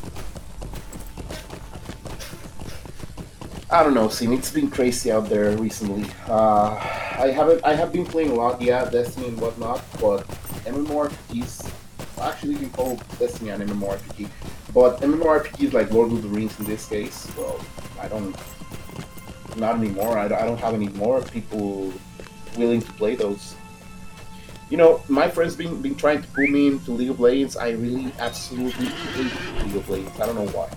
I don't know, Sim. It's been crazy out there recently. I have been playing a lot, yeah, Destiny and whatnot, but MMORPGs, actually, you can call Destiny an MMORPG, but MMORPGs like Lord of the Rings in this case, well, not anymore. I don't have any more people willing to play those. My friends been trying to pull me into League of Legends. I really absolutely hate League of Legends. I don't know why.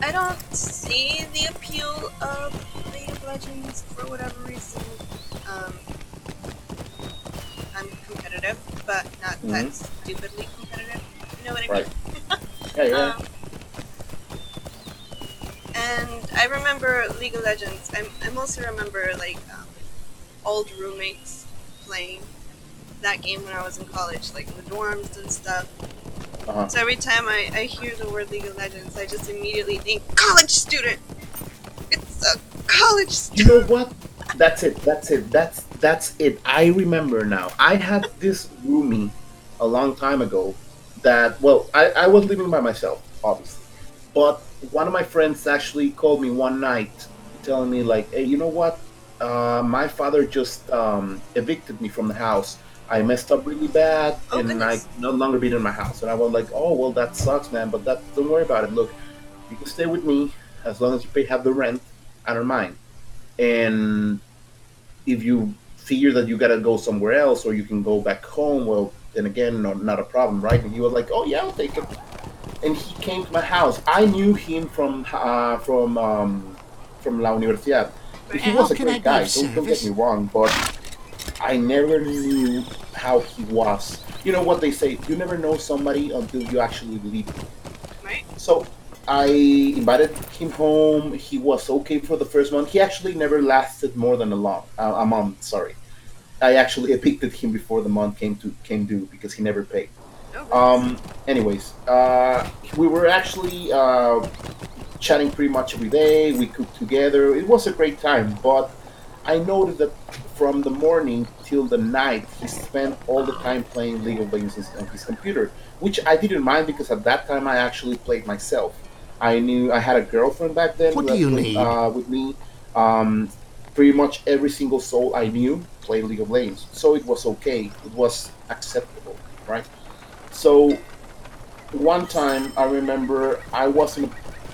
I don't see the appeal of League of Legends for whatever reason. I'm competitive, but not that stupidly competitive. You know what I mean? Right. Yeah. And I remember League of Legends. I mostly remember like old roommates playing, that game when I was in college, like in the dorms and stuff. Uh-huh. So every time I hear the word League of Legends, I just immediately think college student. It's a college You student. know what? That's it. That's it. I remember now. I had this roomie a long time ago that, well, I was living by myself, obviously. But one of my friends actually called me one night telling me like, "Hey, you know what? My father just evicted me from the house. I messed up really bad, Oh and I goodness. no longer be in my house." And I was like, "Oh, well, that sucks, man. But that don't worry about it. Look, you can stay with me as long as you pay half the rent. I don't mind. And if you figure that you gotta go somewhere else or you can go back home, well, then again, not a problem, right?" And he was like, "Oh yeah, I'll take it." And he came to my house. I knew him from La Universidad. He Right. was a great guy. Don't get me wrong, but I never knew how he was. You know what they say? You never know somebody until you actually leave. Right. So I invited him home. He was okay for the first month. He actually never lasted more than a month. Sorry, I actually evicted him before the month came due because he never paid. Oh goodness. Anyways, we were actually chatting pretty much every day. We cooked together. It was a great time. But I noticed that from the morning till the night, he spent all the time playing League of Legends on his computer, which I didn't mind because at that time I actually played myself. I knew I had a girlfriend back then that played with me. Um, Pretty much every single soul I knew played League of Legends, so it was okay. It was acceptable, right? So one time I remember I was in a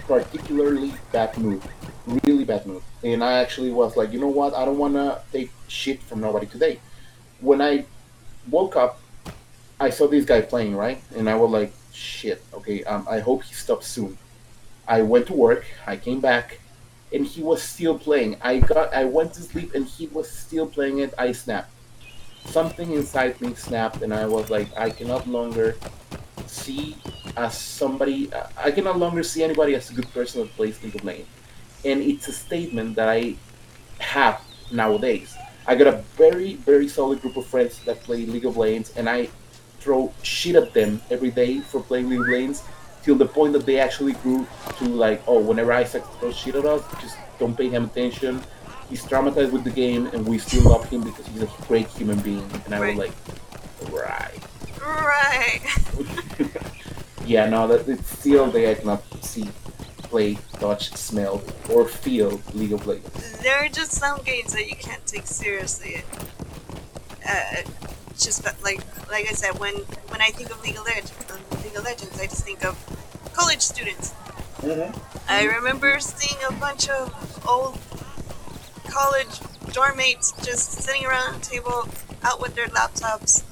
particularly bad mood, really bad mood, and I actually was like, you know what? I don't want to take shit from nobody today. When I woke up, I saw this guy playing, right, and I was like, shit. Okay, I hope he stops soon. I went to work. I came back, and he was still playing. I went to sleep, and he was still playing it. I snapped. Something inside me snapped, and I was like, I cannot longer see as somebody. I can no longer see anybody as a good person that plays League of Legends, and it's a statement that I have nowadays. I got a very solid group of friends that play League of Legends, and I throw shit at them every day for playing League of Legends till the point that they actually grew to like, oh, whenever Isaac throws shit at us, just don't pay him attention. He's traumatized with the game, and we still love him because he's a great human being. And I was Right. like, right. Right. Yeah, no, that it's still they I cannot see, play, touch, smell, or feel League of Legends. There are just some games that you can't take seriously. Uh, just like I said, when I think of League of Legends, I just think of college students. I Mm-hmm. remember seeing a bunch of old college dorm mates just sitting around a table, out with their laptops,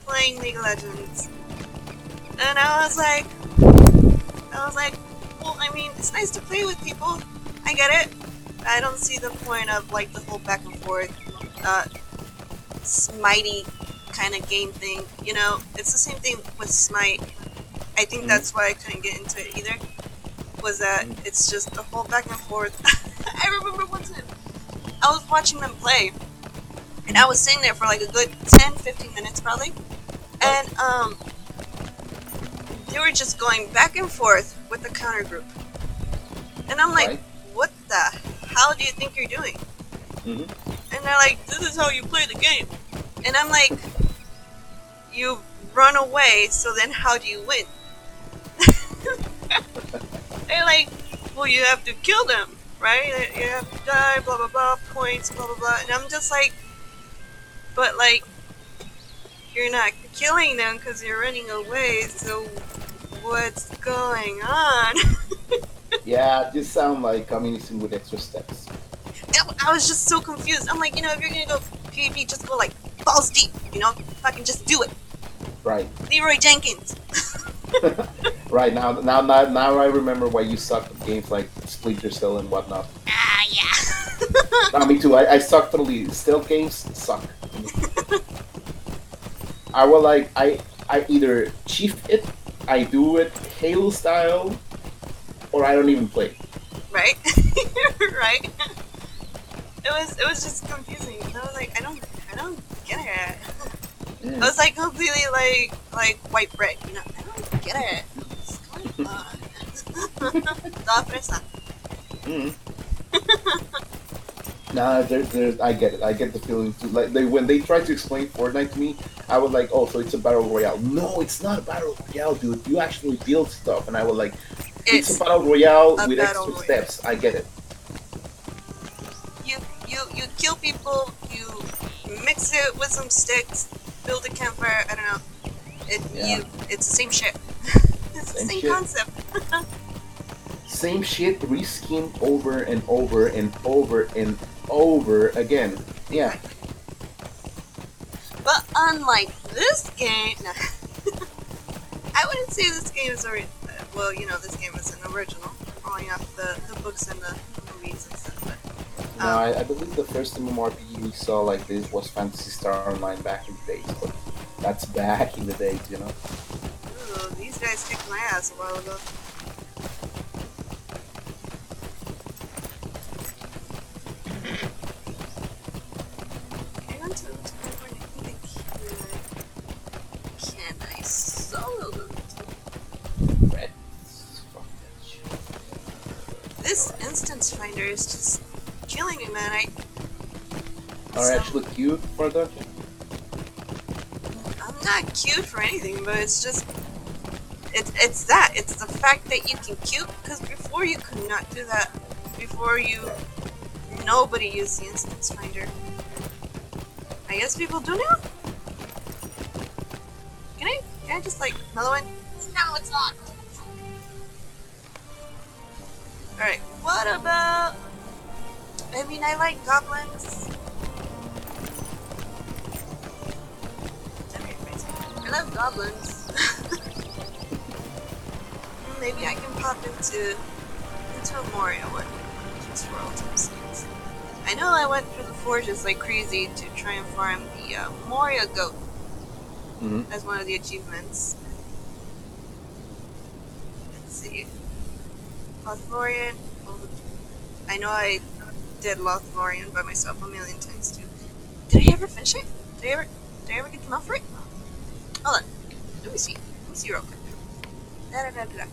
playing League of Legends, and I was like, well, I mean, it's nice to play with people. I get it. I don't see the point of like the whole back and forth, uh, smitey kind of game thing. You know, it's the same thing with Smite. I think Mm-hmm. that's why I couldn't get into it either. Was that it's just the whole back and forth. I remember one time I was watching them play, and I was sitting there for like a good 10, 15 minutes probably, Right, and they were just going back and forth with the counter group, and I'm like, right. what the hell do you think you're doing? Mm-hmm. And they're like, this is how you play the game, and I'm like, you run away, so then how do you win? They're like, well, you have to kill them, right? You have to die, blah blah blah, points, blah blah blah, and I'm just like, but like, you're not killing them because you're running away, so what's going on? Yeah, this sound like communism with extra steps. I was just so confused. I'm like, if you're gonna go PvP, just go like balls deep, fucking just do it. Right. Leroy Jenkins. Right now I remember why you sucked at games like Splinter Cell and whatnot. Ah, yeah. Me too. I suck totally. Stealth games suck. I will like I either chief it, I do it Halo style, or I don't even play. Right? Right? It was just confusing. I was like, I don't get it. I was like completely like white bread. You know, I don't get it. It's kind of fun. Toda fresa. Mm. Nah, I get it. I get the feeling too. Like when they tried to explain Fortnite to me, I was like, "Oh, so it's a battle royale?" No, it's not a battle royale, dude. You actually build stuff, and I was like, "It's a It's battle royale a with battle extra royale. steps." I get it. You kill people. You mix it with some sticks. Build a campfire. I don't know. Yeah. It's the same shit. It's the Same same shit. concept. Same shit reskinned over and over and over and over again. Yeah. But unlike this game, no. I wouldn't say this game is well, you know, this game is an original, following up the books and the movies and stuff. But No, I believe the first MMORPG we saw like this was Phantasy Star Online back in the days, but that's back in the days, you know. ooh, these guys kicked my ass a while ago. I went to California. I think can I solo them? Red. Fuck that shit. This instance finder is just killing me, man. Are actually cute for a dungeon? I'm not cute for anything, but it's just it's that. It's the fact that you can cute, because before you could not do that. Before nobody used the instance finder. I guess people do now? Can I just like mellow in? No, it's not. Alright, what about... I mean, I like goblins. I love goblins. Maybe I can pop into a Moria one. Just for all time's sakes. I know I went through the forges like crazy to try and farm the Moria goat as one of the achievements. Let's see. Lothlorien. I know I did Lothlorien by myself a million times too. Did I ever finish it? Did I ever get the mouth right? Hold on. Let me see. Real quick. Da-da-da-da-da.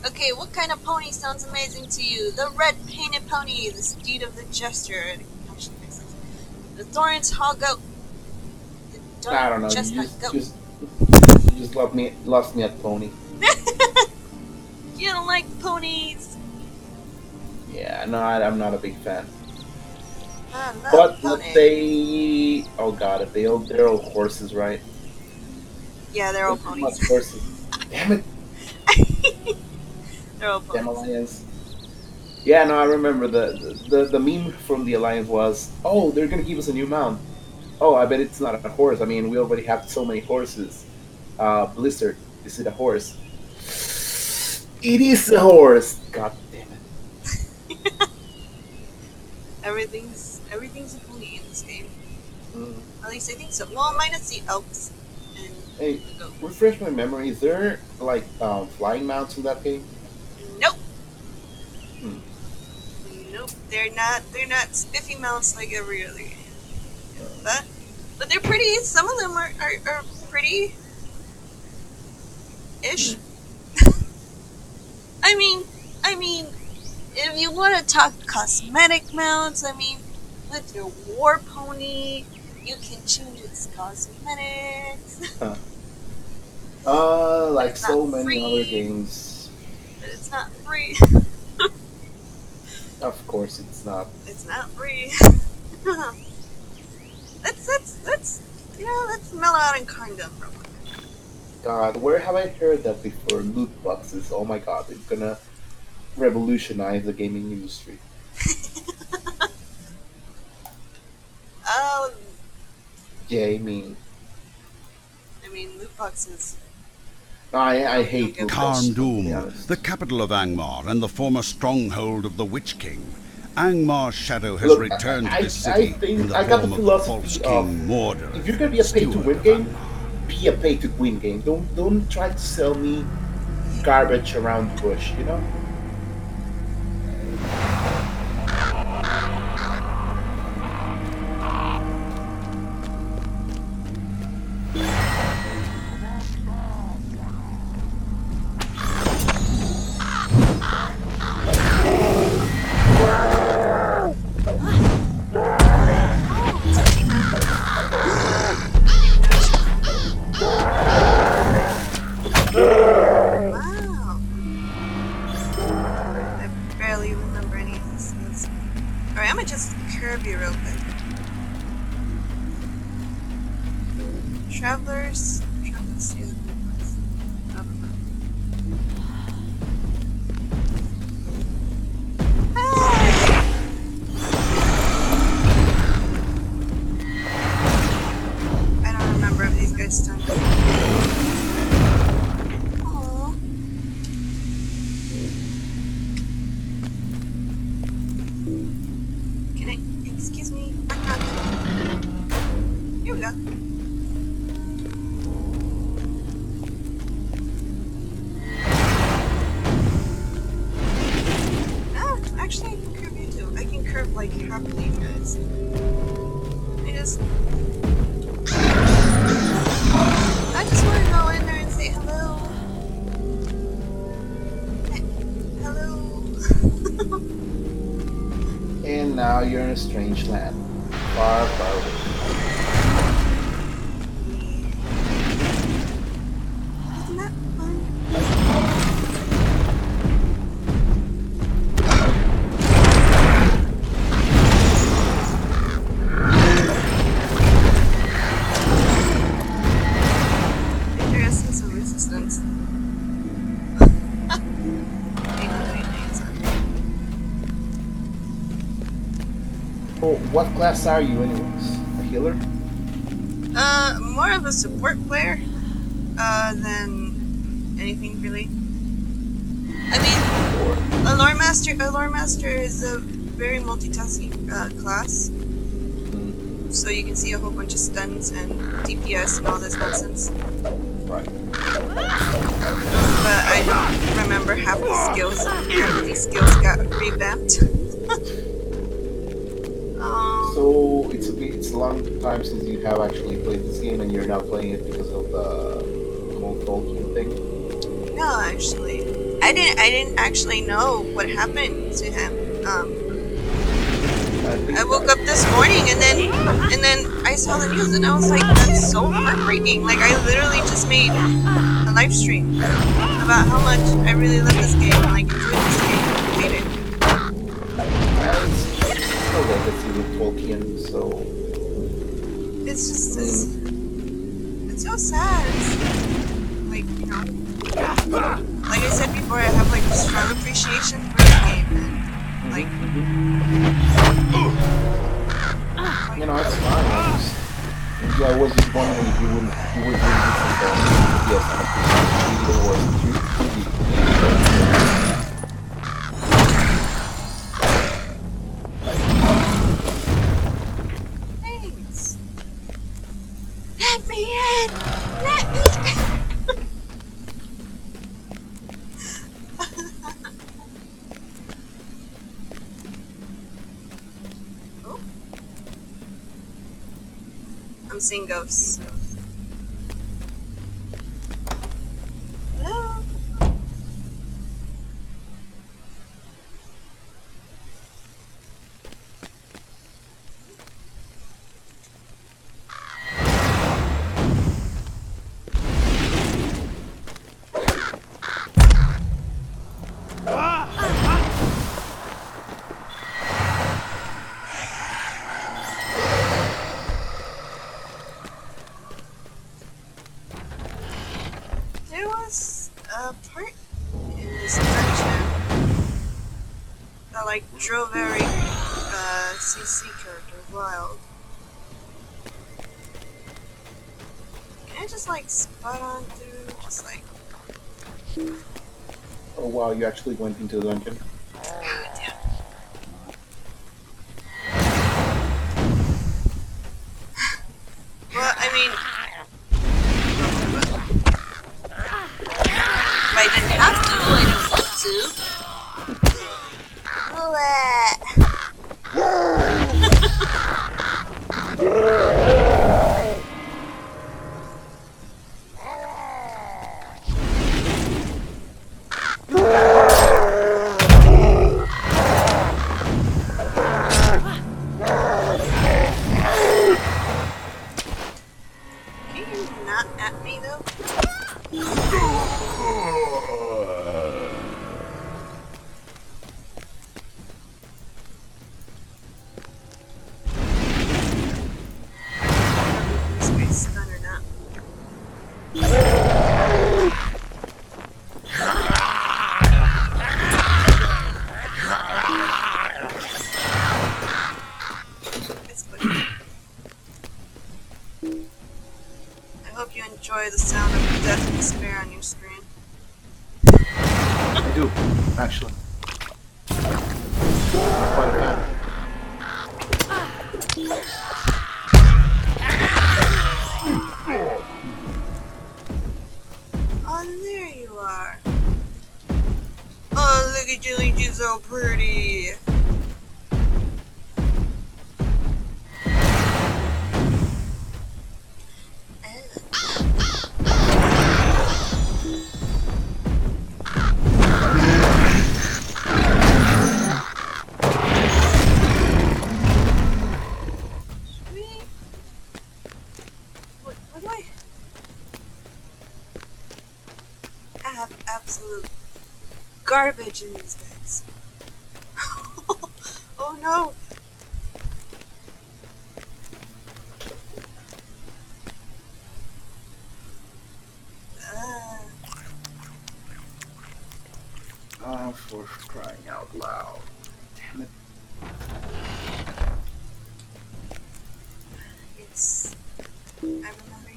Okay, what kind of pony sounds amazing to you? The red painted pony, the steed of the jester. The Thorin's hall goat. The I don't know. chestnut goat. You just lost me at pony. You don't like ponies. Yeah, no, I'm not a big fan. I love But ponies. oh god, they're all horses, right? Yeah, they're all They're ponies. much horses. Damn it, They're all damn ponies. Alliance. Yeah, no, I remember the meme from the Alliance was, oh, they're gonna give us a new mount. Oh, I bet it's not a horse. I mean, we already have so many horses. Blizzard, is it a horse? It is a horse. God damn it. Everything's a pony in this game. Mm. At least I think so. Well, minus the elks and Hey, the goat. refresh my memory. Is there like flying mounts in that game? Nope. Hmm. Nope. They're not spiffy mounts like every other game. But they're pretty. Some of them are pretty ish. I mean, if you want to talk cosmetic mounts, I mean, with your war pony, you can change its cosmetics. Like it's so not many free. other games. But it's not free. Of course, it's not. It's not free. let's mellow out and carn-dum real quick. God, where have I heard that before? Loot boxes. Oh my god, it's gonna revolutionize the gaming industry. Um, Gaming. I mean, loot boxes. I hate loot boxes, to be Carn-dum, honest. the capital of Angmar and the former stronghold of the Witch King. Angmar's shadow has Look, returned to I this city think in the I got the form of the false philosophy of King Mordor, if you're gonna be a steward pay-to-win of game, Angmar. be a pay-to-win game. Don't try to sell me garbage around the bush, you know? Travelers? Travelers, yeah. I don't know. I don't remember if these guys stunned me. Aww. Can I? Excuse me? Here we go. Ah, actually, I can curve you too. I can curve like happily, guys. I just want to go in there and say hello. Hello. And now you're in a strange land. Far, far away. Isn't that fun? There is some resistance. Oh, what class are you anyways? A healer? More of a support player, than anything really. I mean, a lore master is a very multitasking, class. So you can see a whole bunch of stuns and DPS and all this nonsense. Right. But I don't remember half the skills. Half of these skills got revamped. So it's a long time since you have actually played this game, and you're not playing it because of the whole Tolkien thing. No, actually, I didn't actually know what happened to him. I woke up this morning and then I saw the news and I was like, that's so heartbreaking. Like I literally just made a live stream about how much I really love this game and like enjoyed this game and played it. It's no legacy with Tolkien, so It's just it's so sad. It's like, you know, like I said before, I have like a strong appreciation for the game and like you know it's fine. I was just wondering if you would really yes, I appreciate it was thanks. Let me in! Let me in! Oh. I'm seeing ghosts. Hello? There was a part in this dungeon that like drove every CC character wild. Can I just like spot on through? Just like, oh wow, you actually went into the dungeon. damn. Well, I mean, if I didn't have to, I didn't want to. Can you not at me though? This guy's stun or not. hope you enjoy the sound of death and despair on your screen. I do, actually. Quite a fan. Oh, there you are. Oh, look at you, you're so pretty. Sweet. What do I have absolute garbage in these bags. Oh no! Oh, for crying out loud. Damn it. It's. I remember you.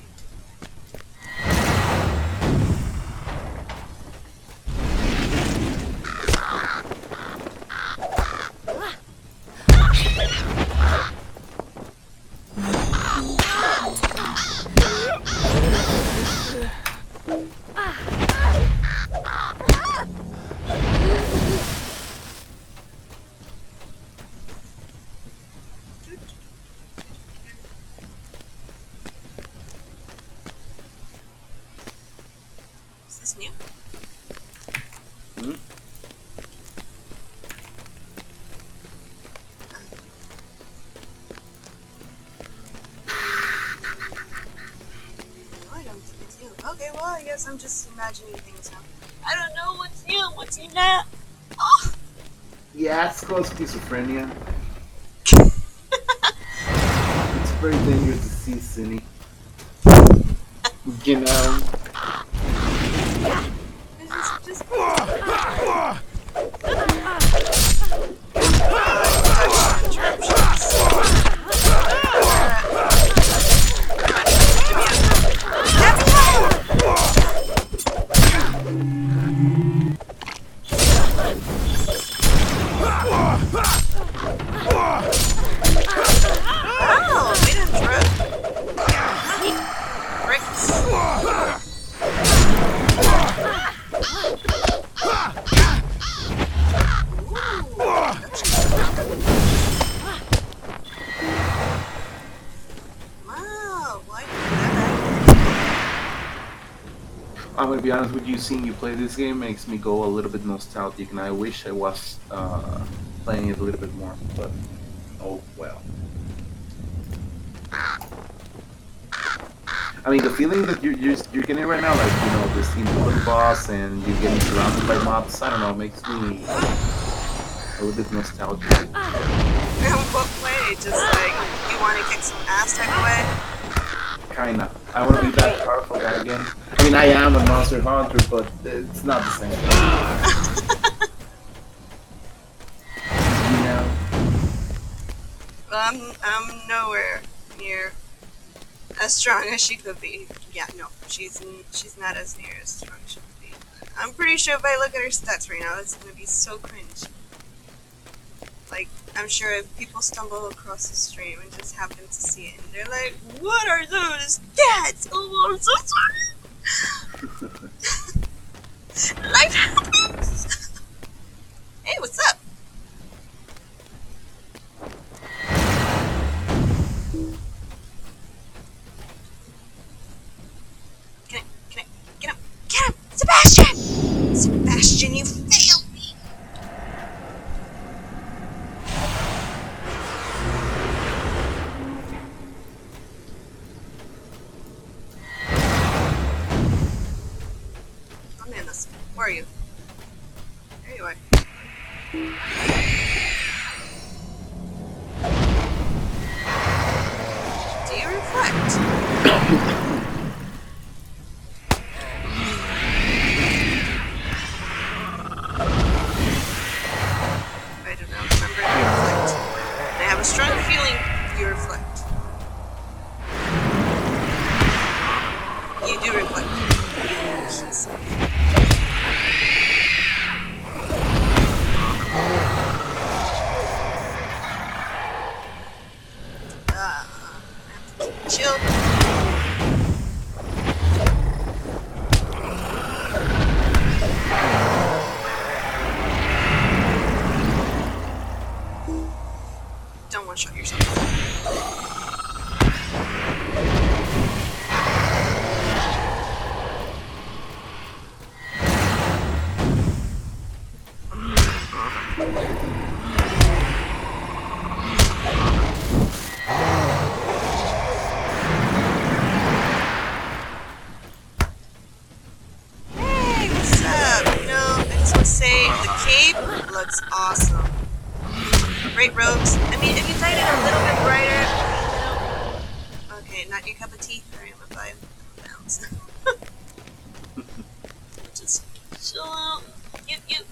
Is this new? Hmm? No, I don't think it's new. Okay, well, I guess I'm just imagining things now. I don't know what's new. What's new now? Oh! Yeah, it's called schizophrenia. It's very dangerous disease, Cindy. You know. Just Oh, we didn't throw bricks. Wow, why did that I'm gonna be honest with you, seeing you play this game makes me go a little bit nostalgic, and I wish I was playing it a little bit more, but oh well. I mean, the feeling that you're getting right now, like, you know, this important boss and you're getting surrounded by mobs, I don't know, makes me a little bit nostalgic. In what way? Just like you want to kick some ass type of way? Kinda. I want to be that powerful guy again. I mean, I am a monster hunter, but it's not the same. You know? Well, I'm nowhere near as strong as she could be. Yeah, no, she's not as near as strong as she could be. I'm pretty sure if I look at her stats right now, it's gonna be so cringe. Like, I'm sure if people stumble across the stream and just happen to see it, and they're like, "What are those stats? Oh, I'm so sorry." Life happens. Hey, what's up? Can I get him? Get him! Sebastian! Sebastian, you failed me! I'm in this. Where are you? There you are. Do you reflect? I do not remember if you reflect. And I have a strong feeling you reflect. do reflect. Jeez. Chill. Don't one-shot yourself. Hey, what's up? You know, I just want to say the cape looks awesome. Great robes. I mean, if you dyed it a little bit brighter, you know. Okay, not your cup of tea. Alright, I'm gonna buy pounds. Just chill out.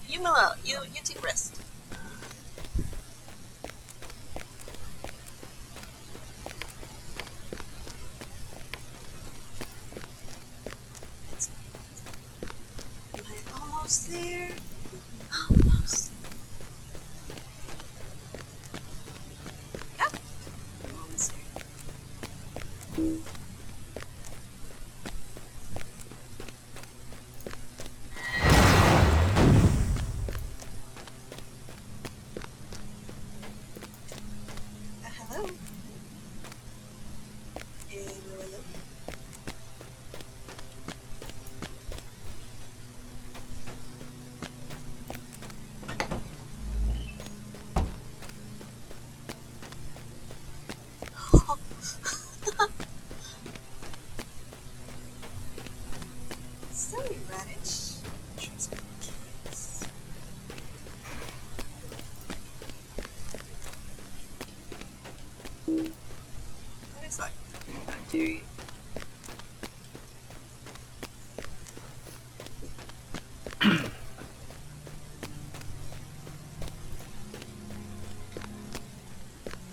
You mellow out. You take rest. Am I almost there? Almost. Yep. I'm almost there. Hello. Hello. Sorry, Radish. What is that? How dare you?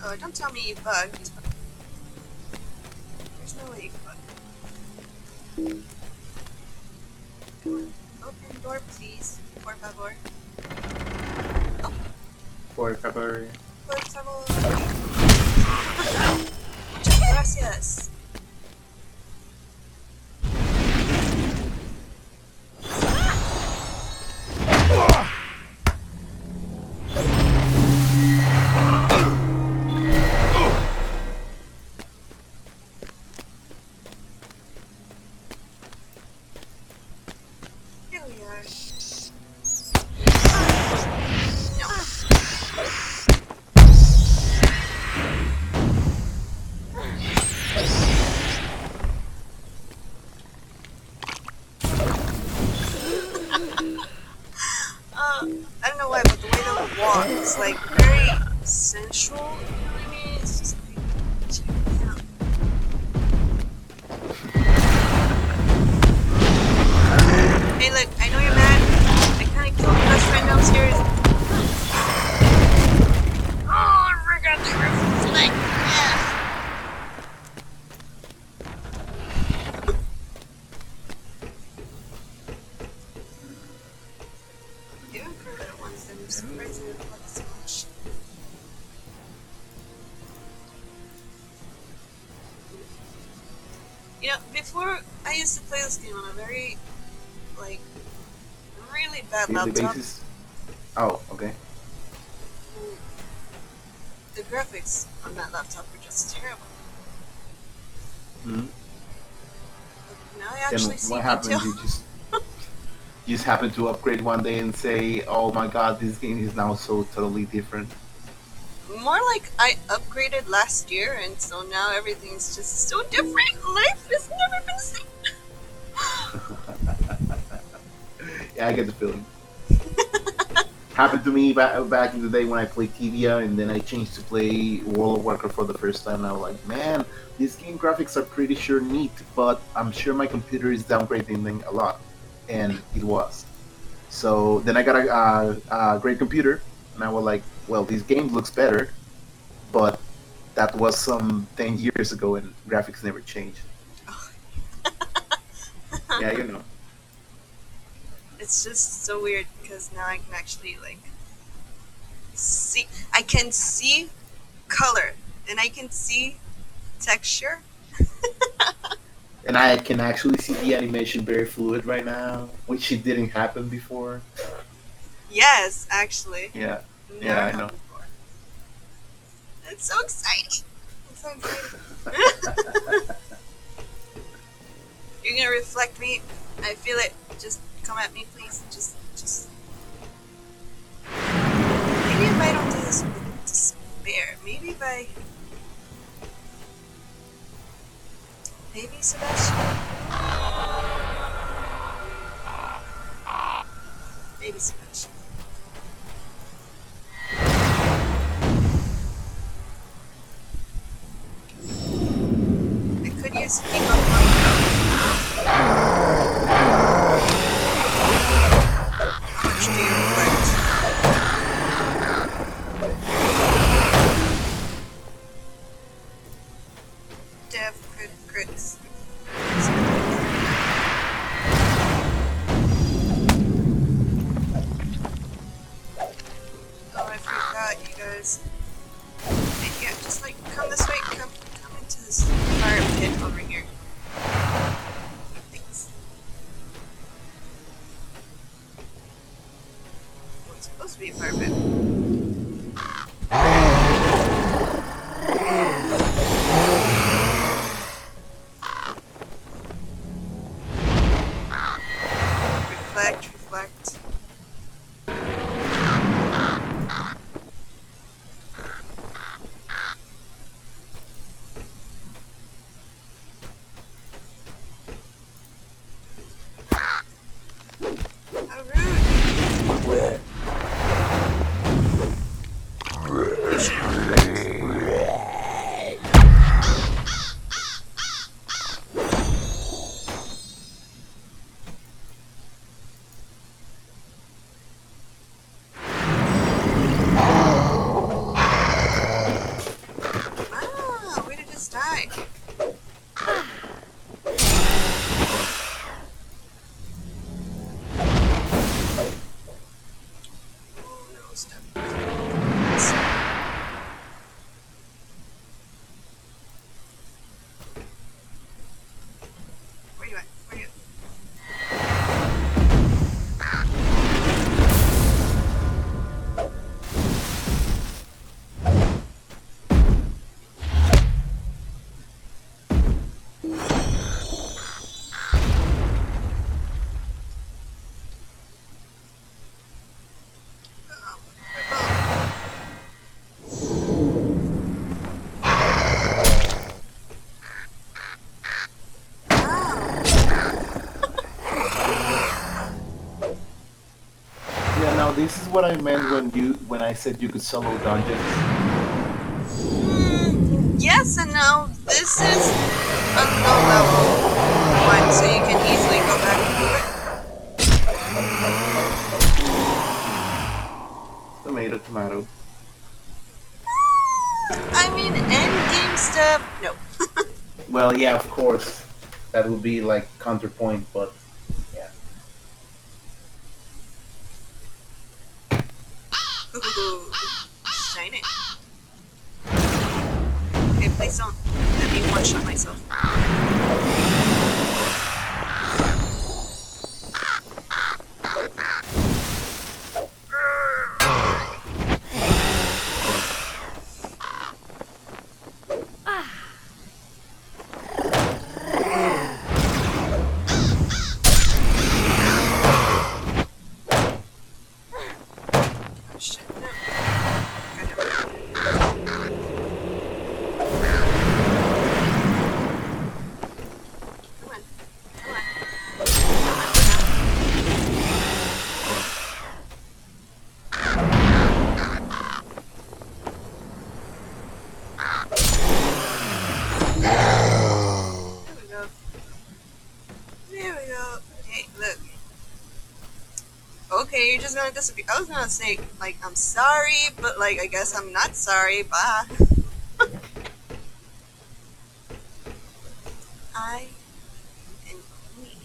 Oh, don't tell me you bugged. There's no way you can bug. Come on. Open door, please. Por favor. Por favor. Por favor. Muchas gracias. Here we are. No. I don't know why, but the way they walk is like very sensual. You know what I mean? It's just like, check it out. Hey, look, I know you're mad. I kind of killed your best friend downstairs. Oh, I forgot the roof tonight. Yeah. Even for little ones, I'm surprised they don't like so much. You know, before I used to play this game on a very, like, really bad Daily laptop. basis. Oh, okay. The graphics on that laptop were just terrible. Hmm. But now I Then actually see what happens? detail. You just happen to upgrade one day and say, "Oh my God, this game is now so totally different." More like I upgraded last year, and so now everything's just so different. Life has never been the same. Yeah, I get the feeling. Happened to me back in the day when I played Tibia, and then I changed to play World of Warcraft for the first time. And I was like, man, these game graphics are pretty sure neat, but I'm sure my computer is downgrading them a lot, and it was. So then I got a great computer, and I was like, well, this game looks better, but that was some 10 years ago, and graphics never changed. Yeah, you know. It's just so weird because now I can actually like see. I can see color and I can see texture. And I can actually see the animation very fluid right now, which it didn't happen before. Yes, actually, Yeah, never yeah, I know. happened before. It's so exciting. It's so exciting. You're gonna reflect me. I feel it. Just come at me, please. Just. Maybe if I don't do this with despair, maybe if I. Maybe Sebastian. Maybe Sebastian. I could use to keep up my How much do you reflect? Dev crits. Oh, I forgot, you guys. Yeah, just like come this way. Come into this fire pit over here. Thanks. Oh, it's supposed to be a fire pit. Reflect. How rude! You should reflect. Ah, where did it die? Oh no, stop. Where you at? Where you at? Yeah, now this is what I meant when I said you could solo dungeons. Yes and no. This is a low level one, so you can easily go back and do it. Tomato. I mean, end game stuff. No. Well, yeah, of course. That would be like counterpoint, but yeah. Ooh, shiny. Okay, please don't let me one-shot myself. Oh shit, no. Come on. There we go. There we go. Hey, look. Okay, you're just gonna disappear. I was gonna say, like, I'm sorry, but, like, I guess I'm not sorry. Bye. I am queen.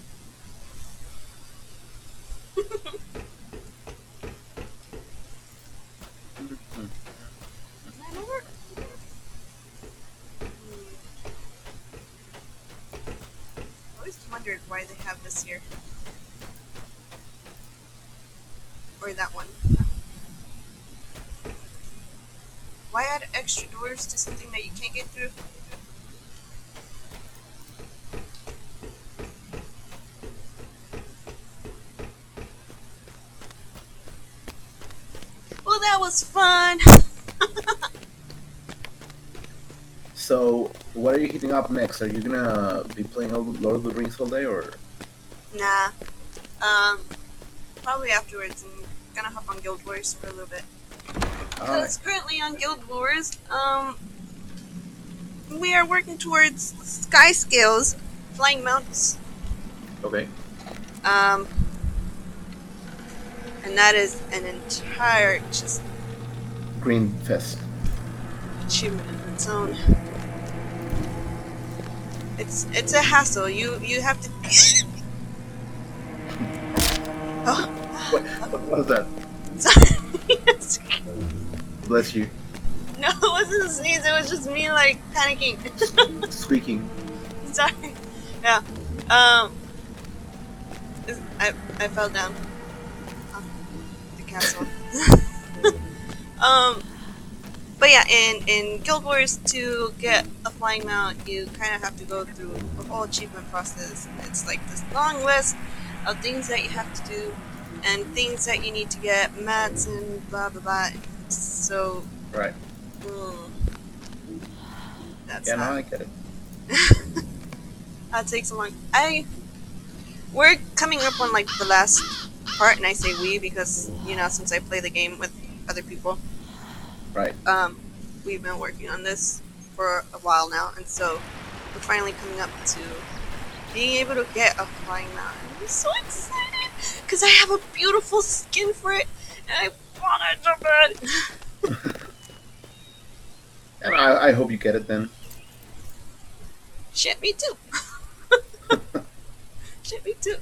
wondered why they have this here. Or that one. Why add extra doors to something that you can't get through? Well, that was fun! So, what are you hitting up next? Are you gonna be playing Lord of the Rings all day, or? Nah. Probably afterwards. I'm gonna hop on Guild Wars for a little bit. Alright. Because currently on Guild Wars, we are working towards sky scales, flying mounts. Okay. And that is an entire just Green Fest. achievement of its own. It's a hassle. You have to. Oh, What was that? sorry. Bless you. No, it wasn't a sneeze. It was just me like panicking. Squeaking. Sorry. Yeah. I fell down off the castle. But yeah, in Guild Wars, to get a flying mount, you kind of have to go through the whole achievement process. It's like this long list of things that you have to do and things that you need to get, mats and blah blah blah. So, Right. that's Yeah, no, not. I get it. That takes a long. We're coming up on like the last part, and I say we because since I play the game with other people, Right. we've been working on this for a while now, and so we're finally coming up to being able to get a flying mount. I'm so excited because I have a beautiful skin for it, and I want it so bad. And I hope you get it then. Shit, me too. Shit, me too.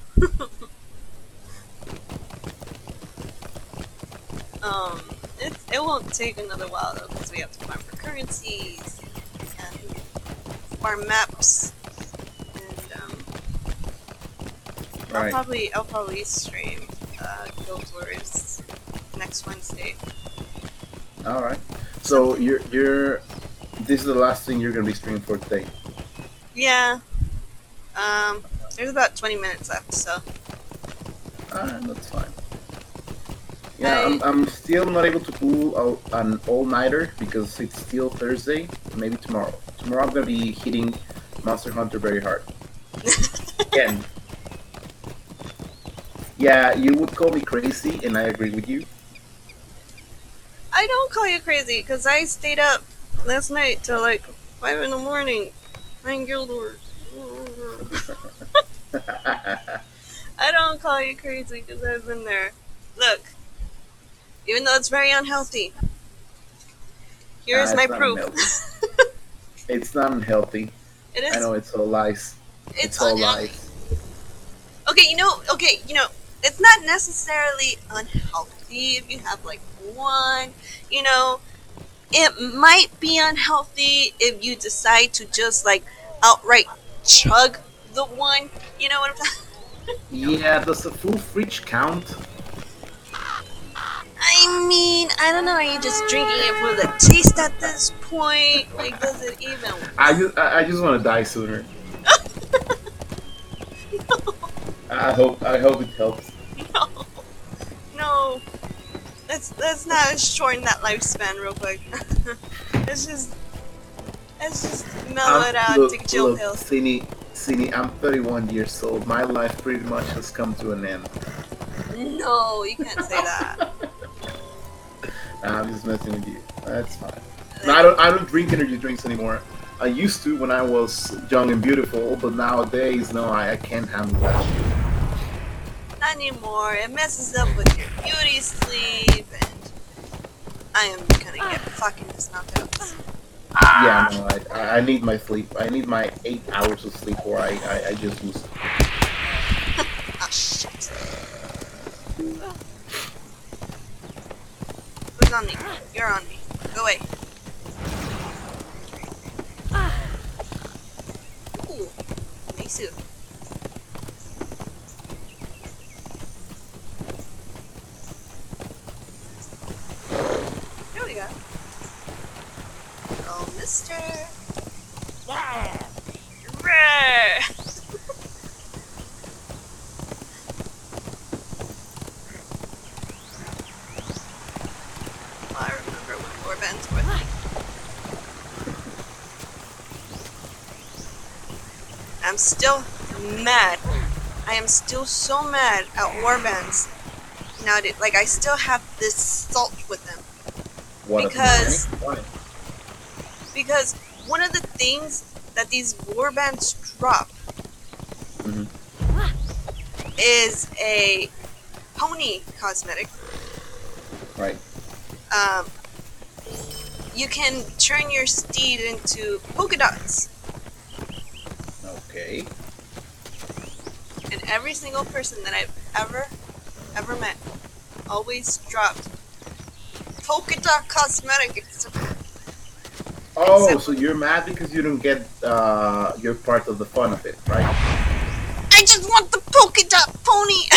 It won't take another while though, because we have to farm for currencies and farm maps, and Right. I'll probably stream Guild Wars next Wednesday. All right. So you're. This is the last thing you're gonna be streaming for today. Yeah. There's about 20 minutes left, so That's fine. Yeah, I'm still not able to pull an all-nighter because it's still Thursday. Maybe tomorrow. Tomorrow I'm gonna be hitting Monster Hunter very hard. Again. Yeah, you would call me crazy, and I agree with you. I don't call you crazy because I stayed up last night till like 5 in the morning playing Guild Wars. I don't call you crazy because I've been there. Look, even though it's very unhealthy, here's my It's not proof. unhealthy. It's not unhealthy. It is. I know it's all lies. It's all unhealthy. lies. Okay, it's not necessarily unhealthy if you have like one. It might be unhealthy if you decide to just like outright chug the one. You know what I'm talking? Yeah, does a full fridge count? I mean, I don't know. Are you just drinking it for the taste at this point? Like, does it even? I just want to die sooner. I hope it helps. No. Let's not shorten that lifespan real quick. let's just mellow it out and take chill pills. Cine, I'm 31 years old. My life pretty much has come to an end. No, you can't say that. I'm just messing with you. That's fine. No, I don't drink energy drinks anymore. I used to when I was young and beautiful, but nowadays, no, I can't handle that. Not anymore. It messes up with your beauty sleep, and I am gonna get fucking dismounted up. Yeah, no, I need my sleep. I need my 8 hours of sleep, or I just lose. Ah, shit. Who's on me? You're on me. Go away. Ooh, nice. monster. Roar. I remember when warbands were like. I'm still mad. I am still so mad at warbands. Now, like, I still have this salt with them. What Because- a Why? Because one of the things that these warbands drop Mhm. is a pony cosmetic. Right. You can turn your steed into polka dots. Okay. And every single person that I've ever met always dropped polka dot cosmetic. Oh, Except- so you're mad because you don't get your part of the fun of it, right? I just want the polka dot pony.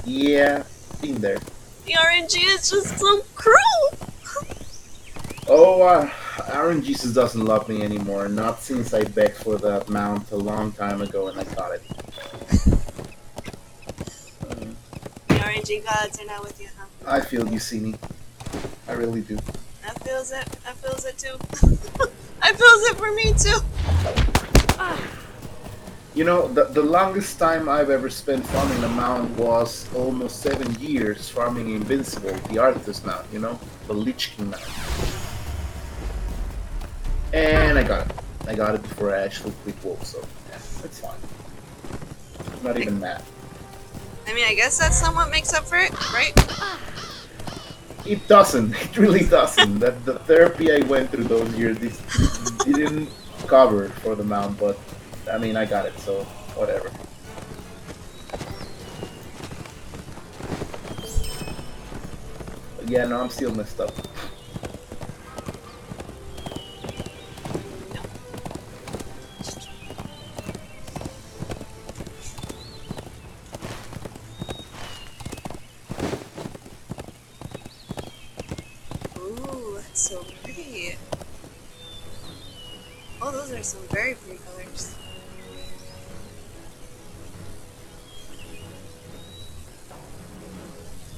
Yeah, been there. The RNG is just so cruel. Oh, Aaron Jesus doesn't love me anymore. Not since I begged for that mount a long time ago and I got it. The RNG gods are not with you, huh? I feel you, see me. I really do. That feels it. That feels it too. That feels it for me too. You know, the longest time I've ever spent farming a mount was almost 7 years farming Invincible, the Arthas mount, you know? The Lich King mount. And I got it. I got it before I actually quit WoW, so yeah, it's fine. Not even mad. I mean, I guess that somewhat makes up for it, right? It doesn't. It really doesn't. That the therapy I went through those years this didn't cover for the mount, but I mean I got it, so whatever. But yeah, no, I'm still messed up. Ooh, that's so pretty. Oh, those are some very pretty colors.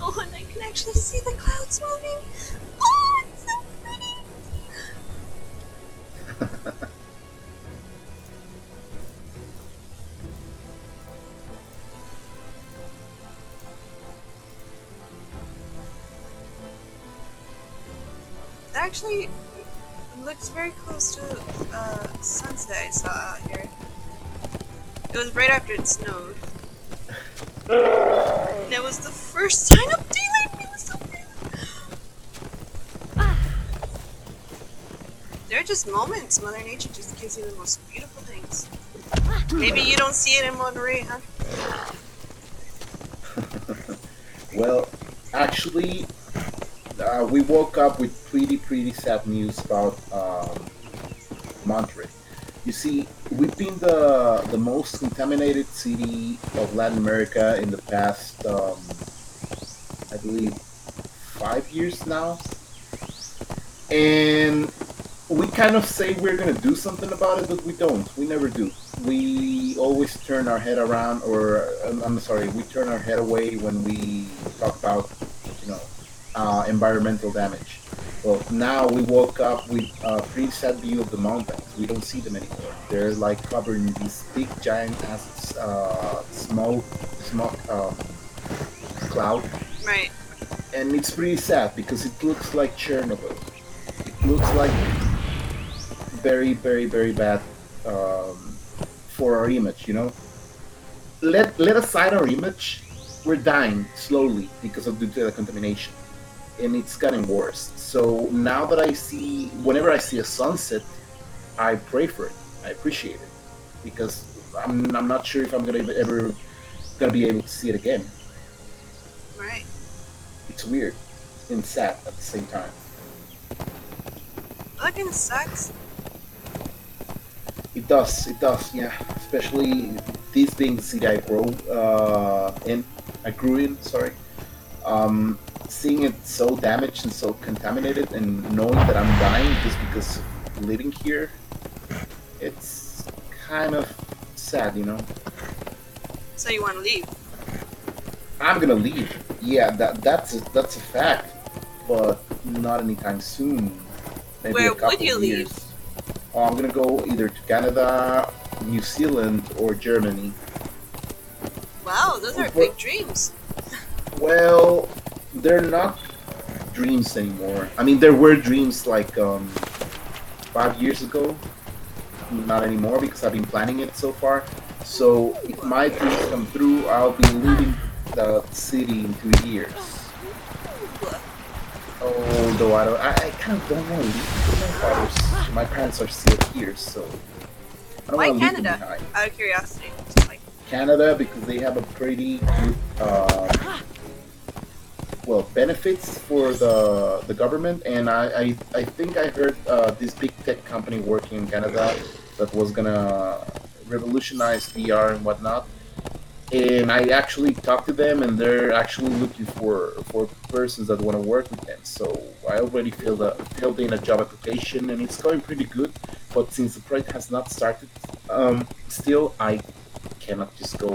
Oh, and I can actually see the clouds moving. Oh, it's so pretty. That actually looks very close to sunset I saw out here. It was right after it snowed. And it was the first sign of daylight. It was so pretty. There are just moments Mother Nature just gives you the most beautiful things. Maybe you don't see it in Monterey, huh? Well, actually, we woke up with pretty sad news about Monterey. You see, we've been the most contaminated city of Latin America in the past, I believe, 5 years now. And we kind of say we're gonna do something about it, but we don't. We never do. We always turn our head around, or I'm sorry, we turn our head away when we talk about, you know, environmental damage. Well, now we woke up with a pretty sad view of the mountains. We don't see them anymore. They're like covered in these big, giant ass smoke cloud, Right. and it's pretty sad because it looks like Chernobyl. It looks like very bad for our image. You know, let aside our image, we're dying slowly because of due to the contamination, and it's getting worse. So now that whenever I see a sunset, I pray for it. I appreciate it because I'm not sure if I'm ever gonna be able to see it again. Right. It's weird and sad at the same time. That kind of sucks. It does, yeah. Especially this being the city I grew in. Sorry. seeing it so damaged and so contaminated, and knowing that I'm dying just because of living here, it's kind of sad, you know. So you want to leave? I'm gonna leave. Yeah, that's a fact, but not anytime soon. Maybe Where a couple would you of leave? years. Oh, I'm gonna go either to Canada, New Zealand, or Germany. Wow, those are big dreams. Well, they're not dreams anymore. I mean, there were dreams like 5 years ago. Not anymore because I've been planning it so far. So if my dreams come through, I'll be leaving the city in 2 years. Although I kind of don't want to leave because my parents are still here, so I don't Why want to leave them Canada? behind. Out of curiosity. Just like, Canada because they have a pretty good benefits for the government, and I think I heard this big tech company working in Canada that was gonna revolutionize VR and whatnot. And I actually talked to them, and they're actually looking for persons that want to work with them. So I already filled in a job application, and it's going pretty good. But since the project has not started, still I cannot just go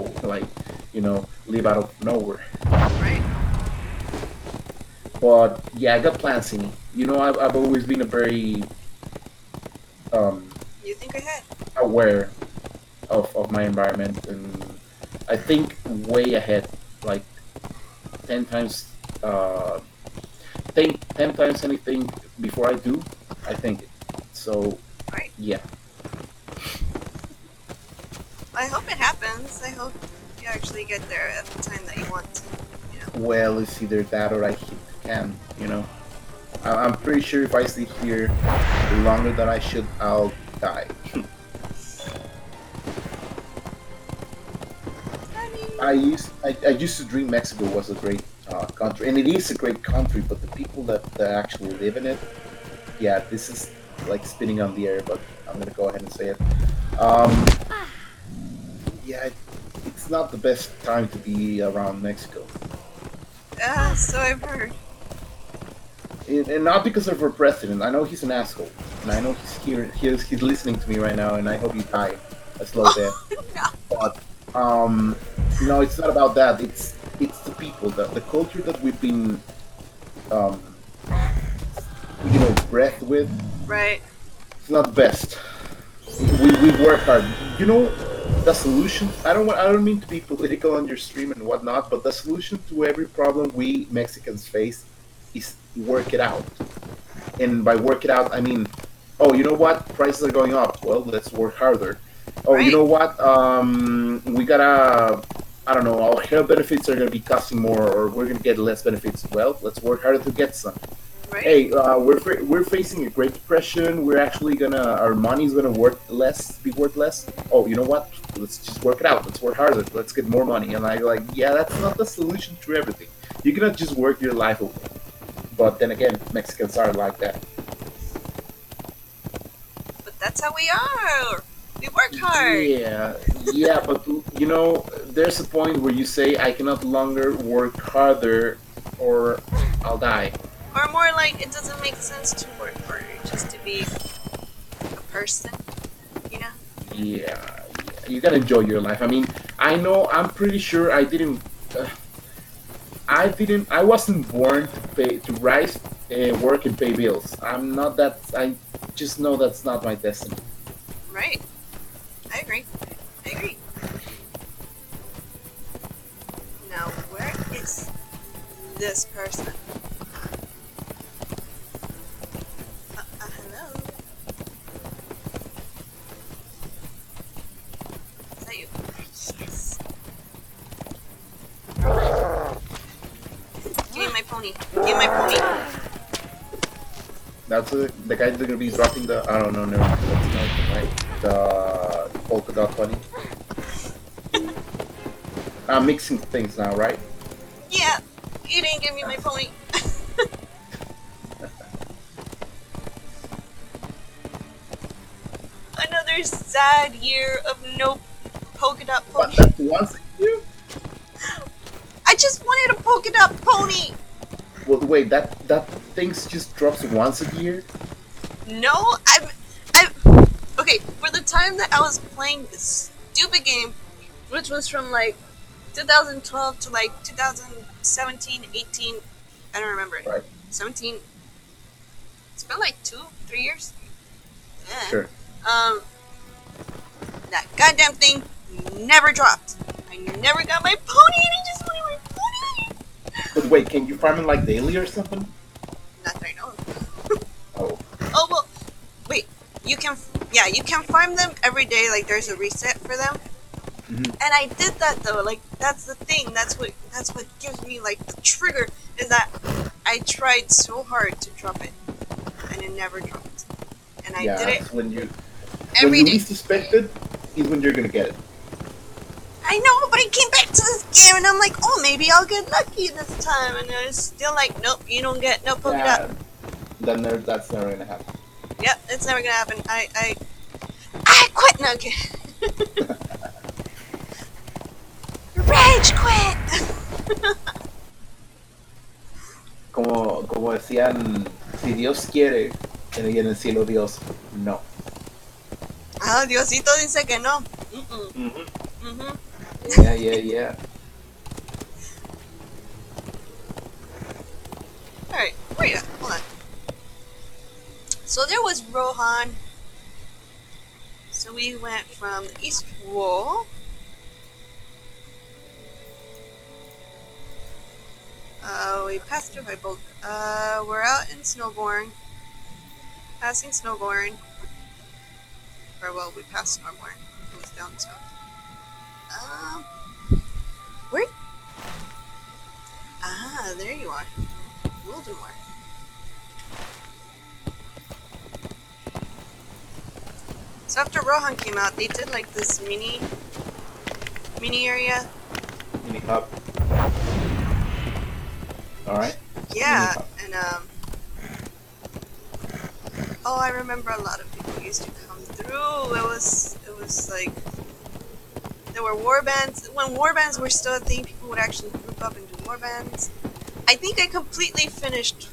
live out of nowhere. right? But yeah, I got plans in. I've always been a very You think ahead. aware of my environment, and I think way ahead, like 10 times, think 10 times anything before I do. I think it. So Right. yeah, I hope it happens. I hope you actually get there at the time that you want to. You know. well, it's either that or I hit the can. I'm pretty sure if I stay here longer than I should, I'll die. I used to dream Mexico was a great country, and it is a great country. But the people that actually live in it, yeah, this is like spinning on the air. But I'm gonna go ahead and say it. Yeah, it's not the best time to be around Mexico, So I've heard. and not because of our president. I know he's an asshole, and I know he's here. He's listening to me right now, and I hope he die a slow death. No. But no, it's not about that. It's the people, the culture that we've been um, breathed with. Right. It's not the best. We work hard. The solution. I don't mean to be political on your stream and whatnot, but the solution to every problem we Mexicans face is work it out. And by work it out, I mean, oh, you know what? Prices are going up. Well, let's work harder. Oh, Right. you know what? We gotta. I don't know. Our health benefits are gonna be costing more, or we're gonna get less benefits. Well, let's work harder to get some. Right. Hey, we're facing a Great Depression. We're actually our money's gonna be worth less. Oh, you know what? Let's just work it out. Let's work harder. Let's get more money. And I like, yeah, that's not the solution to everything. You cannot just work your life away. But then again, Mexicans are like that. But that's how we are. We work hard. Yeah, but there's a point where you say, I cannot longer work harder, or I'll die. Or more like, it doesn't make sense to work harder just to be a person. You know. Yeah, you gotta enjoy your life. I mean, I'm pretty sure I didn't. I wasn't born to rise, work, and pay bills. I'm not that. I just know that's not my destiny. Right. I agree. Now, where is this person? Hello? Is that you? Yes. Give me my pony. Give me my pony. That's the guy that's gonna be dropping the. I don't know. Never mind. That's not right. The polka dot bunny. I'm mixing things now, right? Yeah. You didn't give me my pony. Another sad year of no polka dot What? pony. That's once a year? I just wanted a polka dot pony. Well, wait, that thing just drops once a year? No, I okay, for the time that I was playing this stupid game, which was from like 2012 to like 2017, 18, I don't remember. Right. 17. It's been like 3 years. Yeah. Sure. That goddamn thing never dropped. I never got my pony, and I just wanted my pony. But wait, can you farm it like daily or something? Not that I know of. Oh, Oh well, wait. You can farm them every day. Like there's a reset for them. Mhm. And I did that though. Like that's the thing. That's what gives me like the trigger is that I tried so hard to drop it, and it never dropped. And I yeah. did it That's when you every day. least suspect it is when you're gonna get it. I know, but I came back to this game and I'm like, oh, maybe I'll get lucky this time. And it's still like, nope, you don't get no polka dot. Then that's never gonna happen. Yep, it's never gonna happen. I quit. No, okay. Rage quit. Como decían, si Dios quiere, y en el cielo Dios no. Ah, Diosito dice que no. Mhm. Mhm. Yeah. All right, where you at? Hold on. So there was Rohan. So we went from the east wall. We passed through Hybold. We're out in Snowborn. Passing Snowborn. Or well, we passed Snowborn. It was down south. Where? Ah, there you are. Wildermore. So after Rohan came out, they did like this mini area. Mini hub. Alright. Yeah, and oh, I remember a lot of people used to come through. It was like there were warbands. When warbands were still a thing, people would actually group up and do warbands. I think I completely finished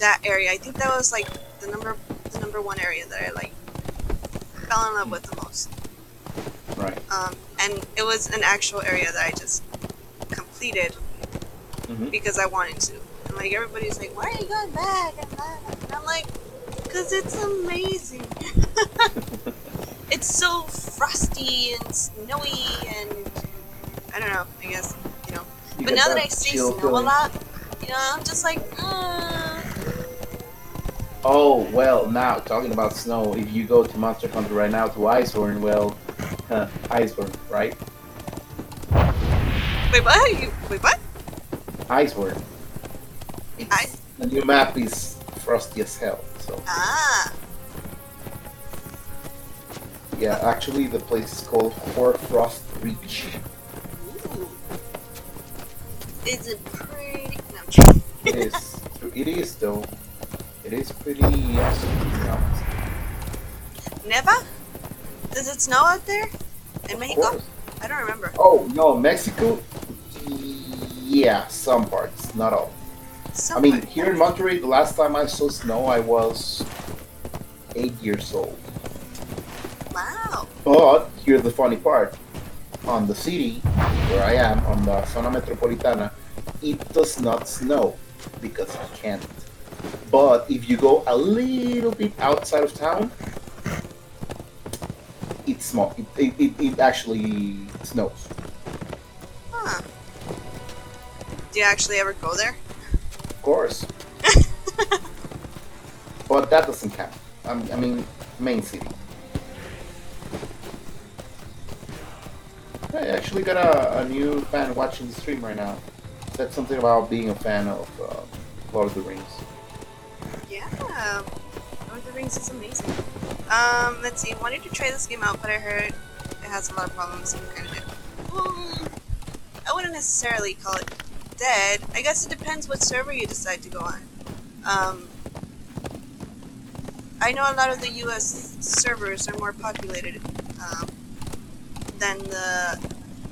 that area. I think that was like the number one area that I like fell in love with the most. Right. And it was an actual area that I just completed because I wanted to. And like everybody's like, why are you going back? And I'm like, because it's amazing. It's so frosty and snowy and I don't know, I guess, you know. You But get now that that I see chill snow feeling. a lot, you know, I'm just like, Oh, well, now, talking about snow, if you go to Monster Hunter right now to Iceborne, well, Iceborne, right? Wait, what? Wait, what? Iceborne. The new map is frosty as hell, so... Ah, Yeah, actually the place is called Hoarfrost Reach. ooh. Is it pretty? No, I'm kidding. It is though. It is pretty awesome, to be honest. Neva? Does it snow out there? In Of Mexico? course. I don't remember. Oh, no, Mexico? Yeah, some parts, not all. I mean, here in Monterey, the last time I saw snow, I was 8 years old. Wow. But here's the funny part. On the city, where I am, on the Zona Metropolitana, it does not snow because it can't. But if you go a little bit outside of town, it's small. It actually snows. Huh. Do you actually ever go there? Of course. But that doesn't count. I mean, main city. I actually got a new fan watching the stream right now. Said something about being a fan of Lord of the Rings. Yeah. Lord of the Rings is amazing. Let's see. Wanted to try this game out, but I heard it has a lot of problems and kind of dead. I wouldn't necessarily call it dead. I guess it depends what server you decide to go on. I know a lot of the US servers are more populated than the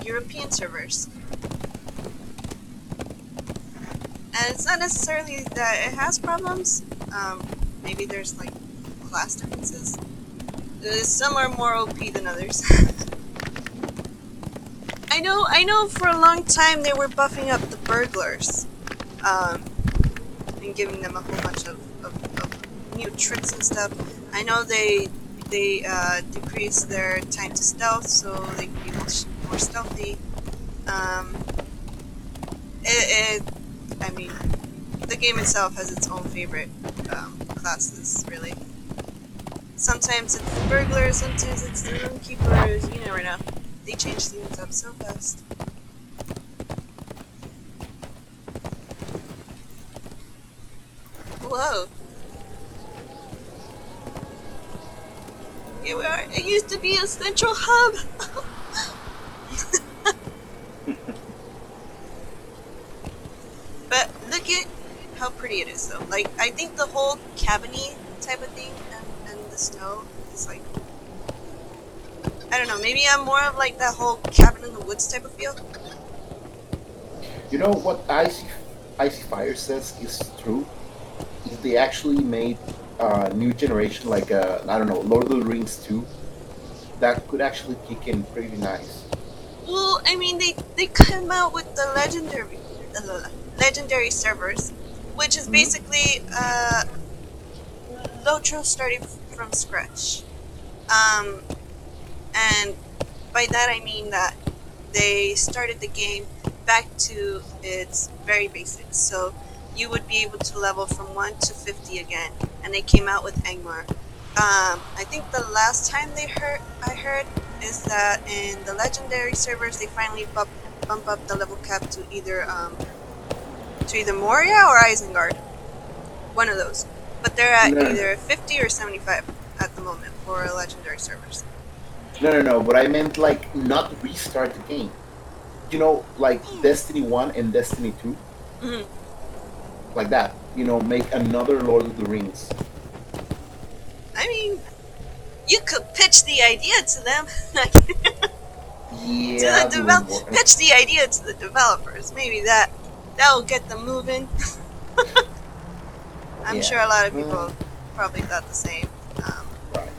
European servers. And it's not necessarily that it has problems. Maybe there's like class differences. Some are more OP than others. I know for a long time they were buffing up the burglars. And giving them a whole bunch of new tricks and stuff. I know they decrease their time to stealth so they can be more stealthy. I mean, the game itself has its own favorite classes, really. Sometimes it's the burglars, sometimes it's the roomkeepers, you never know. They change things up so fast. Whoa. Here we are. It used to be a central hub. But look at how pretty it is, though. Like, I think the whole cabiny type of thing and the snow is like, I don't know, maybe I'm more of like that whole cabin in the woods type of feel. You know what Icy Fire says is true? If they actually made a new generation, like I don't know, Lord of the Rings 2, that could actually kick in pretty nice. Well, I mean, they come out with the legendary servers, which is basically Lotro started from scratch. And by that I mean that they started the game back to its very basics. So you would be able to level from 1 to 50 again, and they came out with Angmar. I think the last time I heard is that in the legendary servers they finally bump up the level cap to either Moria or Isengard, one of those. But they're at either 50 or 75 at the moment for legendary servers. No. But I meant like not restart the game. You know, like Destiny 1 and Destiny 2. Mm-hmm. Like that. You know, make another Lord of the Rings. I mean, you could pitch the idea to them. Yeah. Pitch the idea to the developers. Maybe that'll get them moving. I'm sure a lot of people probably thought the same. Right.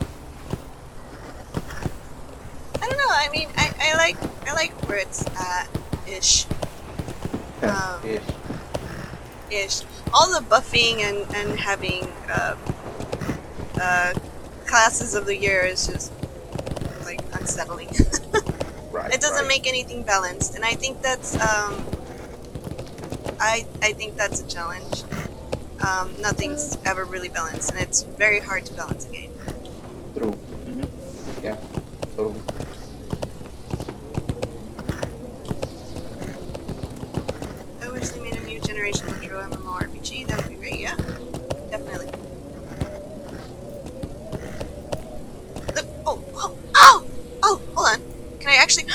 I don't know. I mean, I like where it's at ish. Ish. All the buffing and having classes of the year is just like unsettling. Right. It doesn't make anything balanced, and I think that's I think that's a challenge. Nothing's ever really balanced, and it's very hard to balance a game. True. Mm-hmm. Yeah. Totally. I wish they made a new generation Lotro MMORPG. That would be great. Yeah, definitely. Look! Oh! Hold on. Can I actually?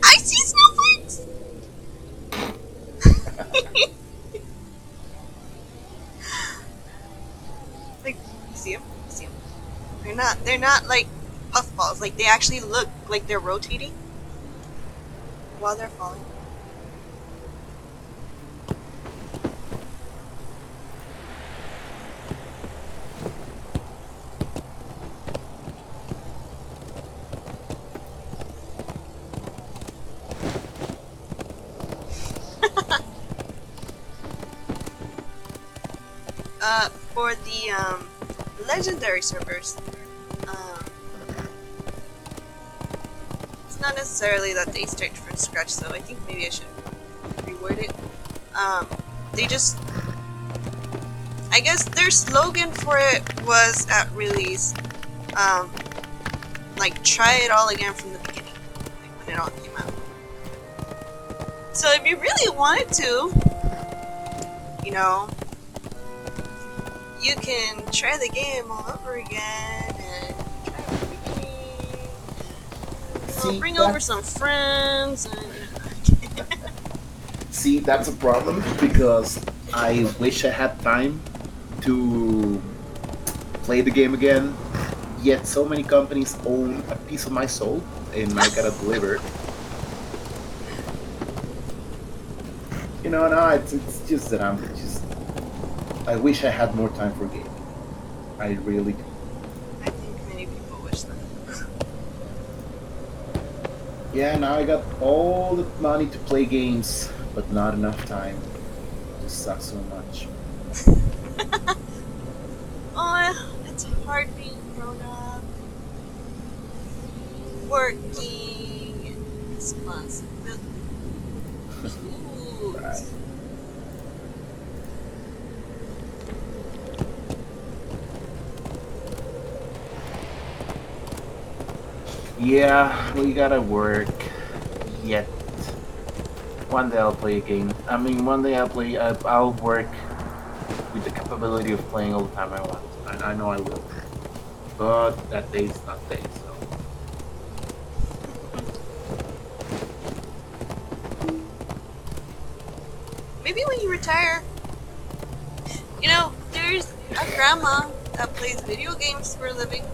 I see snowflakes. Like, you see them? They're not like puffballs. Like, they actually look like they're rotating while they're falling. For the legendary servers, it's not necessarily that they start from scratch, so I think maybe I should reword it. They just, I guess their slogan for it was at release, like, try it all again from the beginning, like when it all came out. So if you really wanted to, you know, you can try the game all over again and try it from the beginning. Bring over some friends and See, that's a problem because I wish I had time to play the game again. Yet so many companies own a piece of my soul, and I gotta deliver. No, it's just that I'm just. I wish I had more time for gaming. I really do. I think many people wish that. Yeah, now I got all the money to play games, but not enough time. It just sucks so much. Oh, it's hard being grown up, working, and responsibilities. Right. Yeah, we gotta work. Yet. One day I'll play a game. I mean, one day I'll work with the capability of playing all the time I want. I know I will. But that day's not day, so. Maybe when you retire, there's a grandma that plays video games for a living.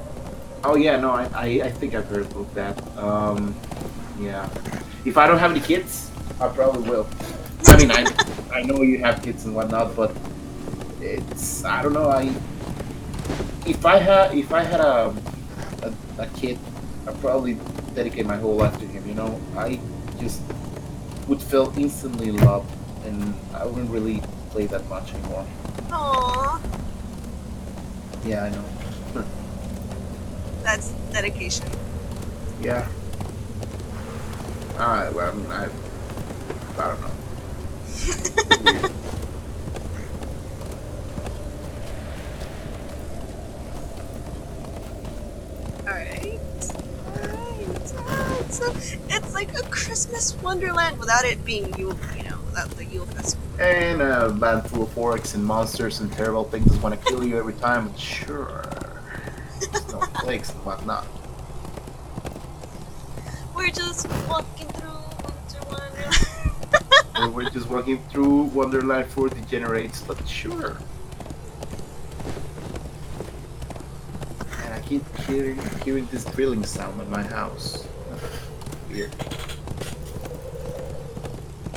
Oh yeah, no, I think I've heard about that. Yeah. If I don't have any kids, I probably will. I mean, I know you have kids and whatnot, but it's I don't know. If I had a kid, I'd probably dedicate my whole life to him. I just would feel instantly in love, and I wouldn't really play that much anymore. Aww, Yeah, I know. that's dedication. Yeah. Well, I mean, I don't know. Weird. Alright. Alright. So it's like a Christmas wonderland without it being Yule, without the Yule festival. And a band full of orcs and monsters and terrible things that want to kill you every time. But sure, snowflakes and whatnot. We're just walking through winter wonderland. Or we're just walking through Wonderland for degenerates, but sure. And I keep hearing this drilling sound in my house. Weird.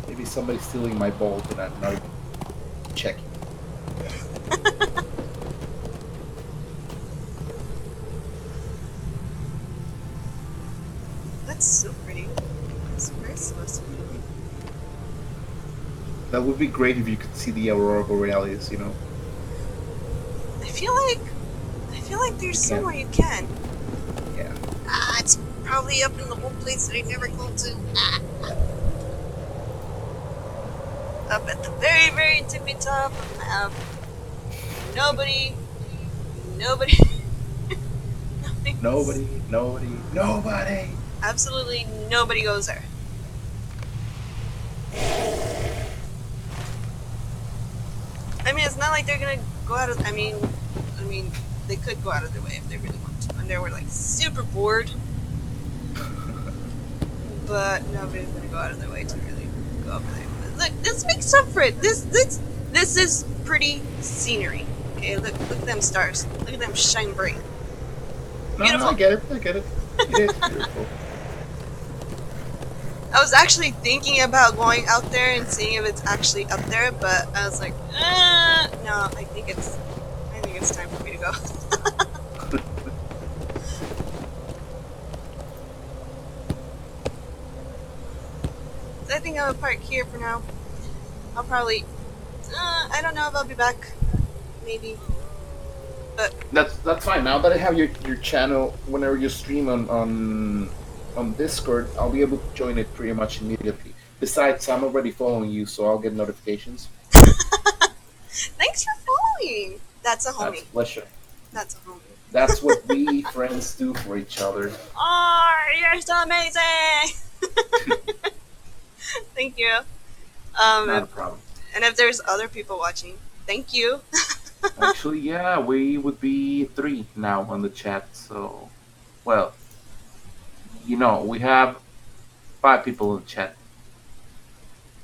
Maybe somebody's stealing my bolt and I'm not even checking. That's so pretty. It's very so pretty. That would be great if you could see the aurora borealis. I feel like there's You can. somewhere you can. Yeah. It's probably up in the whole place that I never go to. Up at the very, very tippy top of the map. Nobody, nobody, Nobody. absolutely nobody goes there. I mean, it's not like they're gonna go out of. I mean, they could go out of their way if they really want to, and they were like super bored. But nobody's gonna go out of their way to really go up there. But look, this makes up for it. This is pretty scenery. Okay, look at them stars. Look at them shine bright. No, Beautiful. I get it. It is beautiful. I was actually thinking about going out there and seeing if it's actually up there, but I was like, no, I think it's time for me to go. I think I'm gonna park here for now. I'll probably, I don't know if I'll be back. Maybe. But That's fine. Now that I have your channel, whenever you stream on Discord, I'll be able to join it pretty much immediately. Besides, I'm already following you, so I'll get notifications. thanks for following. That's a That's homie. a pleasure. That's a homie. That's what we friends do for each other. Oh, you're so amazing! Thank you. Not a problem. And if there's other people watching, thank you. Actually, yeah, we would be 3 now on the chat. So, well, we have 5 people in the chat.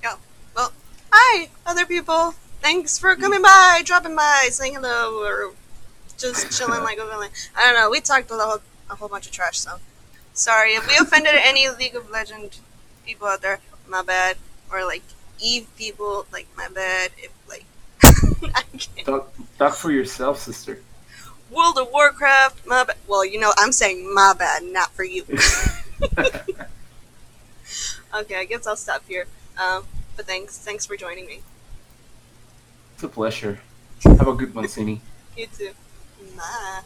Yeah. Well, hi, other people. Thanks for coming by, dropping by, saying hello, or just chilling like a villain. I don't know. We talked a whole bunch of trash, so sorry if we offended any League of Legends people out there. My bad. Or like Eve people, like, my bad if, like, I can't. Talk for yourself, sister. World of Warcraft, my bad. Well, I'm saying my bad, not for you. Okay, I guess I'll stop here. But thanks for joining me. It's a pleasure. Have a good one, Sini. You too. Bye.